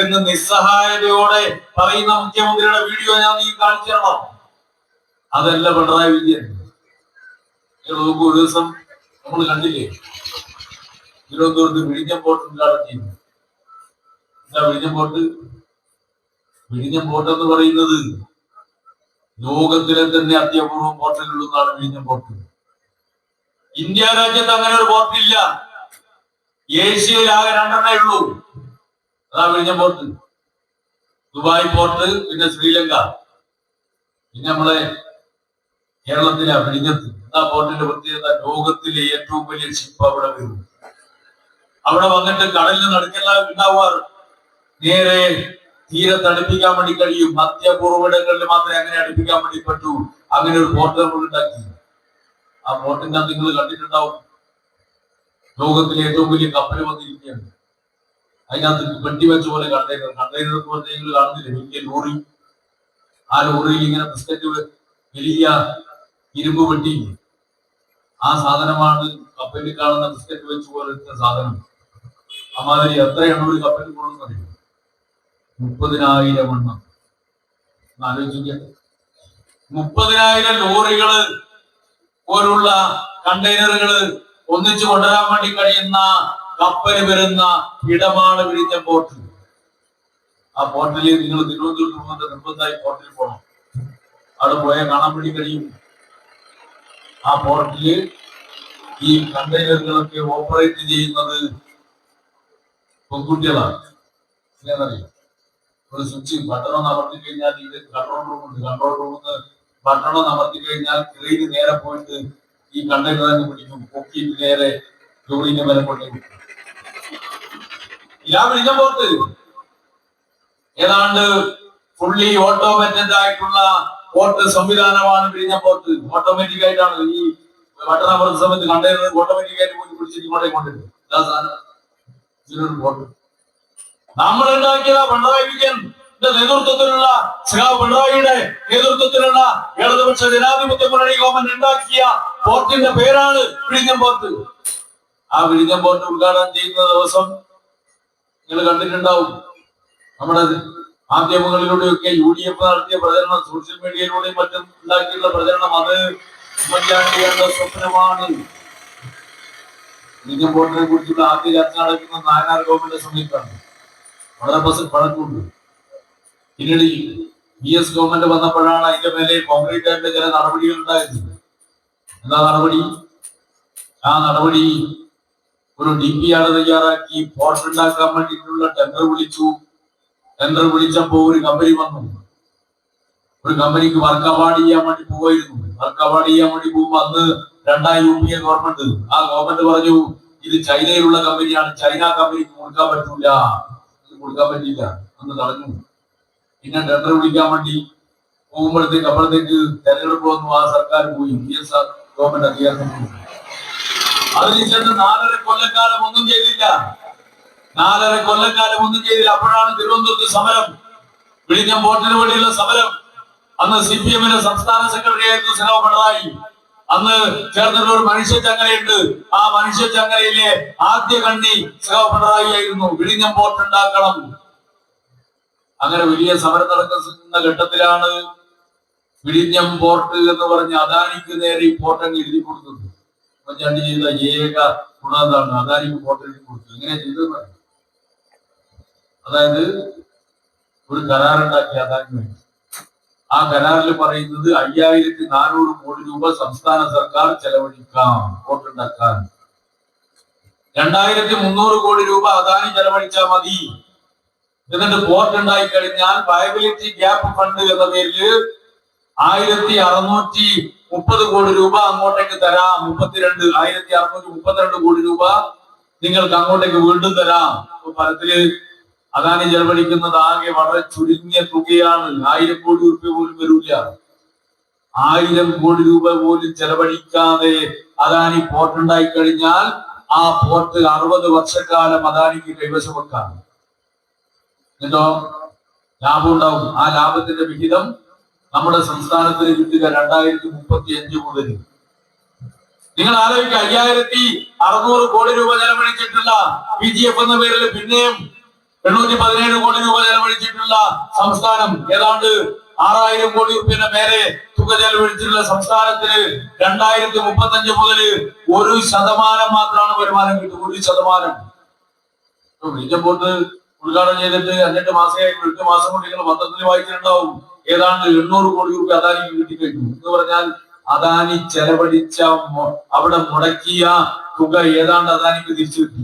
എന്ന് നിസ്സഹായതയോടെ പറയുന്ന മുഖ്യമന്ത്രിയുടെ വീഡിയോ ഞാൻ നീ കാണിച്ചു തരണം. അതല്ല പിണറായി വിജയൻ. നോക്കൂ, ഒരു ദിവസം നമ്മൾ കണ്ടില്ലേ തിരുവനന്തപുരത്ത് വിഴിഞ്ഞം പോർട്ട് ഉദ്ഘാടനം ചെയ്യുന്നു. എന്താ വിഴിഞ്ഞം പോർട്ട് എന്ന് പറയുന്നത് ലോകത്തിലെ തന്നെ അത്യപൂർവം പോർട്ടുകളിലൊന്നാണ് വിഴിഞ്ഞം പോർട്ട്. ഇന്ത്യ രാജ്യത്ത് അങ്ങനെ ഒരു പോർട്ടില്ല. ഏഷ്യയിൽ ആകെ 2 ഉള്ളൂ. അതാ വിഴിഞ്ഞം പോർട്ട്. ദുബായ് പോർട്ട്, പിന്നെ ശ്രീലങ്ക, പിന്നെ നമ്മളെ കേരളത്തിലെ വിഴിഞ്ഞത്ത്. ആ പോർട്ടിന്റെ പ്രത്യേകത ലോകത്തിലെ ഏറ്റവും വലിയ ഷിപ്പ് അവിടെ വരും. അവിടെ വന്നിട്ട് കടലിന് നടുക്കല്ല ഉണ്ടാവാറ്. നേരെ തീരത്ത് അടുപ്പിക്കാൻ വേണ്ടി കഴിയും. മധ്യപൂർവ്വടങ്ങളിൽ മാത്രമേ അങ്ങനെ അടുപ്പിക്കാൻ വേണ്ടി പറ്റൂ. അങ്ങനെ ഒരു പോർട്ട് നമ്മൾ ഉണ്ടാക്കി. ആ പോർട്ടിന്റെ നിങ്ങൾ കണ്ടിട്ടുണ്ടാവും. ലോകത്തിലെ ഏറ്റവും വലിയ കപ്പൽ വന്നിരിക്കുകയാണ്. അതിനകത്ത് പെട്ടി വെച്ച പോലെ കണ്ടെയ്നർ പോലെ നിങ്ങൾ കാണുന്നില്ല, വലിയ ലോറി. ആ ലോറിയിൽ ഇങ്ങനെ ബിസ്ക്കറ്റ്, വലിയ ഇരുമ്പ് പെട്ടി. ആ സാധനമാണ് കപ്പലിൽ കാണുന്ന ബിസ്ക്കറ്റ് വെച്ച് പോലത്തെ സാധനം. അമാതിരി എത്രയാണ് ഒരു കപ്പലിൽ കൊള്ളുന്നത്? 30,000 എണ്ണം. ആലോചിക്കുക, 30,000 ലോറികള് പോലുള്ള കണ്ടെയ്നറുകള് ഒന്നിച്ചു കൊണ്ടുവരാൻ വേണ്ടി കഴിയുന്ന കപ്പല് വരുന്ന ഇടമാണ് വിഴിഞ്ഞം പോർട്ട്. ആ പോർട്ടിൽ നിങ്ങൾ തിരുവനന്തപുരത്ത് പോകുന്നത് നിർബന്ധമായി പോർട്ടിൽ പോകണം. അവിടെ പോയാൽ കാണാൻ വേണ്ടി കഴിയും. ആ പോർട്ടില് ഈ കണ്ടെയ്നറുകളൊക്കെ ഓപ്പറേറ്റ് ചെയ്യുന്നത് പെൺകുട്ടികളാണ്. എന്നറിയാം, ഒരു സ്വിച്ച് ബട്ടൺ അമർത്തി കഴിഞ്ഞാൽ ഇത് കൺട്രോൾ റൂം ഉണ്ട്. കൺട്രോൾ റൂമിൽ ബട്ടൺ അമർത്തി കഴിഞ്ഞാൽ ക്രെയിന് നേരെ പോയിട്ട് ഈ കണ്ടെയ്നറിന് പിടിക്കും. പൊക്കിയിട്ട് നേരെ ലോറിന്റെ മേലെ കൊണ്ടേക്കും. വിഴിഞ്ഞം പോർട്ട് ഏതാണ്ട് ഫുള്ളി ഓട്ടോമാറ്റഡ് ആയിട്ടുള്ള പോർട്ട് സംവിധാനമാണ് വിഴിഞ്ഞം പോർട്ട്. ഓട്ടോമാറ്റിക് ആയിട്ടാണ് ഈ ബട്ടൺ അമർത്തുന്ന സമയത്ത് കണ്ടെയ്നർ ഓട്ടോമാറ്റിക് ആയിട്ട് പോയി പിടിച്ചിട്ട് ഇങ്ങോട്ടേക്ക് കൊണ്ടിരുന്നത്. ഇതിനൊരു പോർട്ട് നമ്മൾ ഉണ്ടാക്കിയ പിണറായി വിജയന്റെ നേതൃത്വത്തിലുള്ള പിണറായിയുടെ നേതൃത്വത്തിലുള്ള ഇടതുപക്ഷ ജനാധിപത്യ മുന്നണി ഗവൺമെന്റ് ഉണ്ടാക്കിയ പോർട്ടിന്റെ പേരാണ് വിഴിഞ്ഞം പോർട്ട്. ആ വിഴിഞ്ഞം പോർട്ട് ഉദ്ഘാടനം ചെയ്യുന്ന ദിവസം നിങ്ങൾ കണ്ടിട്ടുണ്ടാവും. നമ്മുടെ മാധ്യമങ്ങളിലൂടെയൊക്കെ UDF നടത്തിയ പ്രചരണം, സോഷ്യൽ മീഡിയയിലൂടെയും മറ്റും ഉണ്ടാക്കിയിട്ടുള്ള പ്രചരണം, അത് ഉമ്മൻചാണ്ടിയുടെ സ്വപ്നമാണ്. വിഴിഞ്ഞം പോർട്ടിനെ കുറിച്ചുള്ള ആദ്യ ചർച്ച നടക്കുന്ന നായനാർ ഗവൺമെന്റ് സമയത്താണ്. വളരെ പഴക്കമുണ്ട്. പിന്നീട് PS ഗവൺമെന്റ് വന്നപ്പോഴാണ് അതിന്റെ മേലെ കോൺക്രീറ്റ് ആയിട്ട് ചില നടപടികൾ ഉണ്ടായത്. എന്താ നടപടി? ആ നടപടി ഒരു DPR തയ്യാറാക്കി പോർട്ട് ഉണ്ടാക്കാൻ വേണ്ടിയിട്ടുള്ള ടെൻഡർ വിളിച്ചു. ടെൻഡർ വിളിച്ചപ്പോ ഒരു കമ്പനി വന്നു. ഒരു കമ്പനിക്ക് വർക്ക് അവാർഡ് ചെയ്യാൻ വേണ്ടി പോവായിരുന്നു. വർക്ക് അവാർഡ് ചെയ്യാൻ വേണ്ടി പോകുമ്പോ അന്ന് 2 UPA ഗവൺമെന്റ്, ആ ഗവൺമെന്റ് പറഞ്ഞു ഇത് ചൈനയിലുള്ള കമ്പനിയാണ്, ചൈന കമ്പനിക്ക് കൊടുക്കാൻ പറ്റൂല, കൊടുക്കാൻ പറ്റില്ല, അന്ന് തടഞ്ഞു. പിന്നെ ടെൻഡർ വിളിക്കാൻ വേണ്ടി പോകുമ്പോഴത്തേക്ക് അപ്പോഴത്തേക്ക് തെരഞ്ഞെടുപ്പ് വന്നു. ആ സർക്കാർ പോയി, PS ഗവൺമെന്റ് അധികാരത്തിൽ പോയി. അതിനുശേഷം 4.5 കൊല്ലക്കാലം ഒന്നും ചെയ്തില്ല. 4.5 കൊല്ലക്കാലം ഒന്നും ചെയ്തില്ല. അപ്പോഴാണ് തിരുവനന്തപുരത്ത് സമരം, വിഴിഞ്ഞം പോർട്ടിന് വേണ്ടിയുള്ള സമരം. അന്ന് CPM-ന്റെ സംസ്ഥാന സെക്രട്ടറി ആയിരുന്നു സഖാവ് പിണറായി. അന്ന് ചേർന്നിട്ടുള്ള ഒരു മനുഷ്യ ചങ്ങലയുണ്ട്. ആ മനുഷ്യ ചങ്ങലയിലെ ആദ്യ കണ്ണി സഖാവ് പിണറായി ആയിരുന്നു. വിഴിഞ്ഞം പോർട്ട് ഉണ്ടാക്കണം. അങ്ങനെ വലിയ സമരം നടക്കുന്ന ഘട്ടത്തിലാണ് വിഴിഞ്ഞം പോർട്ട് എന്ന് പറഞ്ഞ് അദാനിക്ക് നേരെ ഈ പോർട്ട് അങ്ങ് എഴുതി കൊടുത്തത്. ഉമ്മൻചാണ്ടി ചെയ്ത ഏക ഗുണതാണ് അദാനിക്ക് പോർട്ട് എഴുതി കൊടുത്തത്. എങ്ങനെ ചെയ്തത്? അതായത് ഒരു കരാറുണ്ടാക്കി അദാനി വേണ്ടി. ആ കരാറിൽ പറയുന്നത് 5400 കോടി രൂപ സംസ്ഥാന സർക്കാർ ചെലവഴിക്കാം പോർട്ട് ഉണ്ടാക്കാൻ. 2300 കോടി രൂപ അദാനി ചെലവഴിച്ചാൽ മതി. എന്നിട്ട് പോർട്ട് ഉണ്ടായി കഴിഞ്ഞാൽ വയബിലിറ്റി ഗ്യാപ്പ് ഫണ്ട് എന്ന പേരിൽ 1630 കോടി രൂപ അങ്ങോട്ടേക്ക് തരാം. 1632 കോടി രൂപ നിങ്ങൾക്ക് അങ്ങോട്ടേക്ക് വീണ്ടും തരാം. ഫലത്തില് അദാനി ചെലവഴിക്കുന്നത് ആകെ വളരെ ചുരുങ്ങിയ തുകയാണ്. 1000 കോടി രൂപ പോലും വരില്ല. 1000 കോടി രൂപ പോലും ചെലവഴിക്കാതെ അദാനി പോർട്ട് ഉണ്ടായി കഴിഞ്ഞാൽ ആ പോർട്ട് 60 വർഷക്കാലം അദാനിക്ക് കൈവശം വെക്കാം. എന്നിട്ടോ ലാഭം ഉണ്ടാവും. ആ ലാഭത്തിന്റെ വിഹിതം നമ്മുടെ സംസ്ഥാനത്തിന് കിട്ടുക 2035 മുതൽ. നിങ്ങൾ ആലോചിക്കുക, 5600 കോടി രൂപ ചെലവഴിച്ചിട്ടുള്ള PGF എന്ന പേരിൽ പിന്നെയും 817 കോടി രൂപ ചെലവഴിച്ചിട്ടുള്ള സംസ്ഥാനം, ഏതാണ്ട് 6000 കോടി രൂപയുടെ മേലെ തുക ചെലവഴിച്ചിട്ടുള്ള സംസ്ഥാനത്തിന് 2035 മുതൽ 1% മാത്രമാണ് വരുമാനം കിട്ടും. 1%. ബ്രിഡ്ജ് പോർട്ട് ഉദ്ഘാടനം ചെയ്തിട്ട് 5-8 മാസമായി. 8 മാസം കൊണ്ട് നിങ്ങൾ പത്രത്തിൽ വായിച്ചിട്ടുണ്ടാവും, ഏതാണ്ട് 800 കോടി രൂപ അദാനിക്ക് കിട്ടിക്കഴിഞ്ഞു എന്ന് പറഞ്ഞാൽ അദാനി ചെലവഴിച്ച അവിടെ മുടക്കിയ തുക ഏതാണ്ട് അദാനിക്ക് തിരിച്ചു കിട്ടി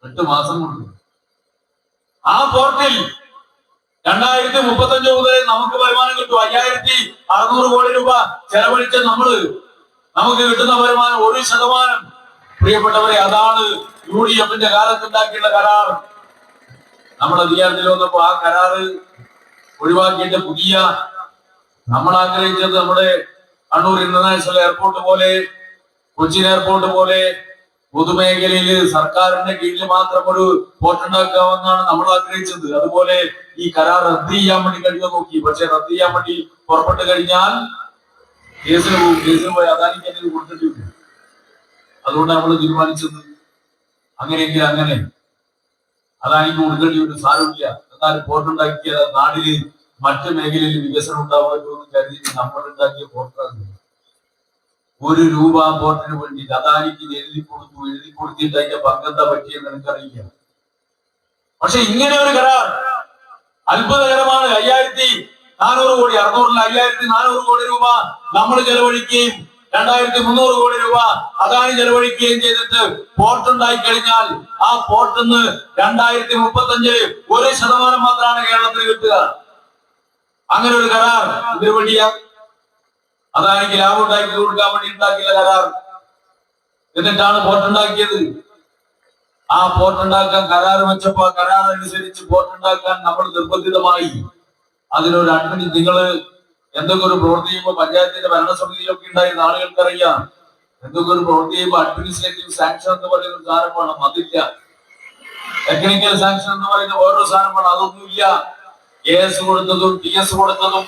8 മാസം കൊണ്ട്. ആ പോർട്ടിൽ 2035 മുതൽ നമുക്ക് വരുമാനം കിട്ടും. 5600 കോടി രൂപ ചെലവഴിച്ച നമുക്ക് കിട്ടുന്ന വരുമാനം 1%. പ്രിയപ്പെട്ടവരെ, അതാണ് UDFന്റെ കാലത്തുണ്ടാക്കിയുള്ള കരാർ. നമ്മൾ അധികാരത്തിൽ വന്നപ്പോ ആ കരാറ് ഒഴിവാക്കിയിട്ട് പുതിയ നമ്മൾ ആഗ്രഹിച്ചത് നമ്മുടെ കണ്ണൂർ ഇന്റർനാഷണൽ എയർപോർട്ട് പോലെ, കൊച്ചിൻ എയർപോർട്ട് പോലെ പൊതുമേഖലയിൽ സർക്കാരിന്റെ കീഴിൽ മാത്രം ഒരു പോർട്ട് ഉണ്ടാക്കാമെന്നാണ് നമ്മൾ ആഗ്രഹിച്ചത്. അതുപോലെ ഈ കരാർ റദ്ദ് ചെയ്യാൻ വേണ്ടി കഴിയുമോ നോക്കി. പക്ഷെ റദ്ദ് ചെയ്യാൻ വേണ്ടി പുറപ്പെട്ട് കഴിഞ്ഞാൽ കേസിന് പോയി അദാനിക്ക് തന്നെ കൊടുത്തിട്ട് വരും. അതുകൊണ്ട് നമ്മൾ തീരുമാനിച്ചത് അങ്ങനെയെങ്കിൽ അങ്ങനെ അദാനിക്ക് കൊടുക്കേണ്ടി ഒരു സാരമില്ല. എന്നാൽ പോർട്ട് ഉണ്ടാക്കിയ നാടിന് മറ്റു മേഖലയിൽ വികസനം ഉണ്ടാവുമല്ലോ എന്ന് കരുതി നമ്മൾ ഉണ്ടാക്കിയ പോർട്ടാണ്. 1 രൂപ പോർട്ടിന് വേണ്ടി അദാനിക്ക് എഴുതി കൊടുത്തിട്ട് അതിന്റെ പങ്കെന്താ പറ്റിയെന്ന് എനിക്കറിയില്ല. പക്ഷെ ഇങ്ങനെ ഒരു കരാർ അത്ഭുതകരമാണ്. 5400 കോടി, 5400 കോടി രൂപ നമ്മൾ ചെലവഴിക്കുകയും 2300 കോടി രൂപ അദാനി ചെലവഴിക്കുകയും ചെയ്തിട്ട് പോർട്ട് ഉണ്ടായി കഴിഞ്ഞാൽ ആ പോർട്ടിൽ നിന്ന് 2035 1% മാത്രമാണ് കേരളത്തിന് കിട്ടുക. അങ്ങനെ ഒരു കരാർ ഇതിനു വേണ്ടിയാ അദാനിക്ക് ലാഭം ഉണ്ടാക്കി കൊടുക്കാൻ വേണ്ടി ഉണ്ടാക്കിയ കരാർ. എന്നിട്ടാണ് പോർട്ട് ഉണ്ടാക്കിയത്. ആ പോർട്ട് ഉണ്ടാക്കാൻ കരാർ വെച്ചപ്പോ കരാർ അനുസരിച്ച് പോർട്ട് ഉണ്ടാക്കാൻ നമ്മൾ നിർബന്ധിതമായി. അതിനൊരു നിങ്ങൾ എന്തൊക്കെ ഒരു പ്രവൃത്തി ചെയ്യുമ്പോൾ പഞ്ചായത്തിന്റെ ഭരണസമിതിയിലൊക്കെ ഉണ്ടായിരുന്ന ആളുകൾക്കറിയാം, എന്തൊക്കെ ഒരു പ്രവൃത്തി ചെയ്യുമ്പോൾ അഡ്മിനിസ്ട്രേറ്റീവ് സാങ്ഷൻ എന്ന് പറയുന്ന ഒരു സാധനം വേണം. അതില്ല. ടെക്നിക്കൽ സാങ്ഷൻ എന്ന് പറയുന്ന ഓരോ സാധനം വേണം. അതൊന്നുമില്ല. AS കൊടുത്തതും TS കൊടുത്തതും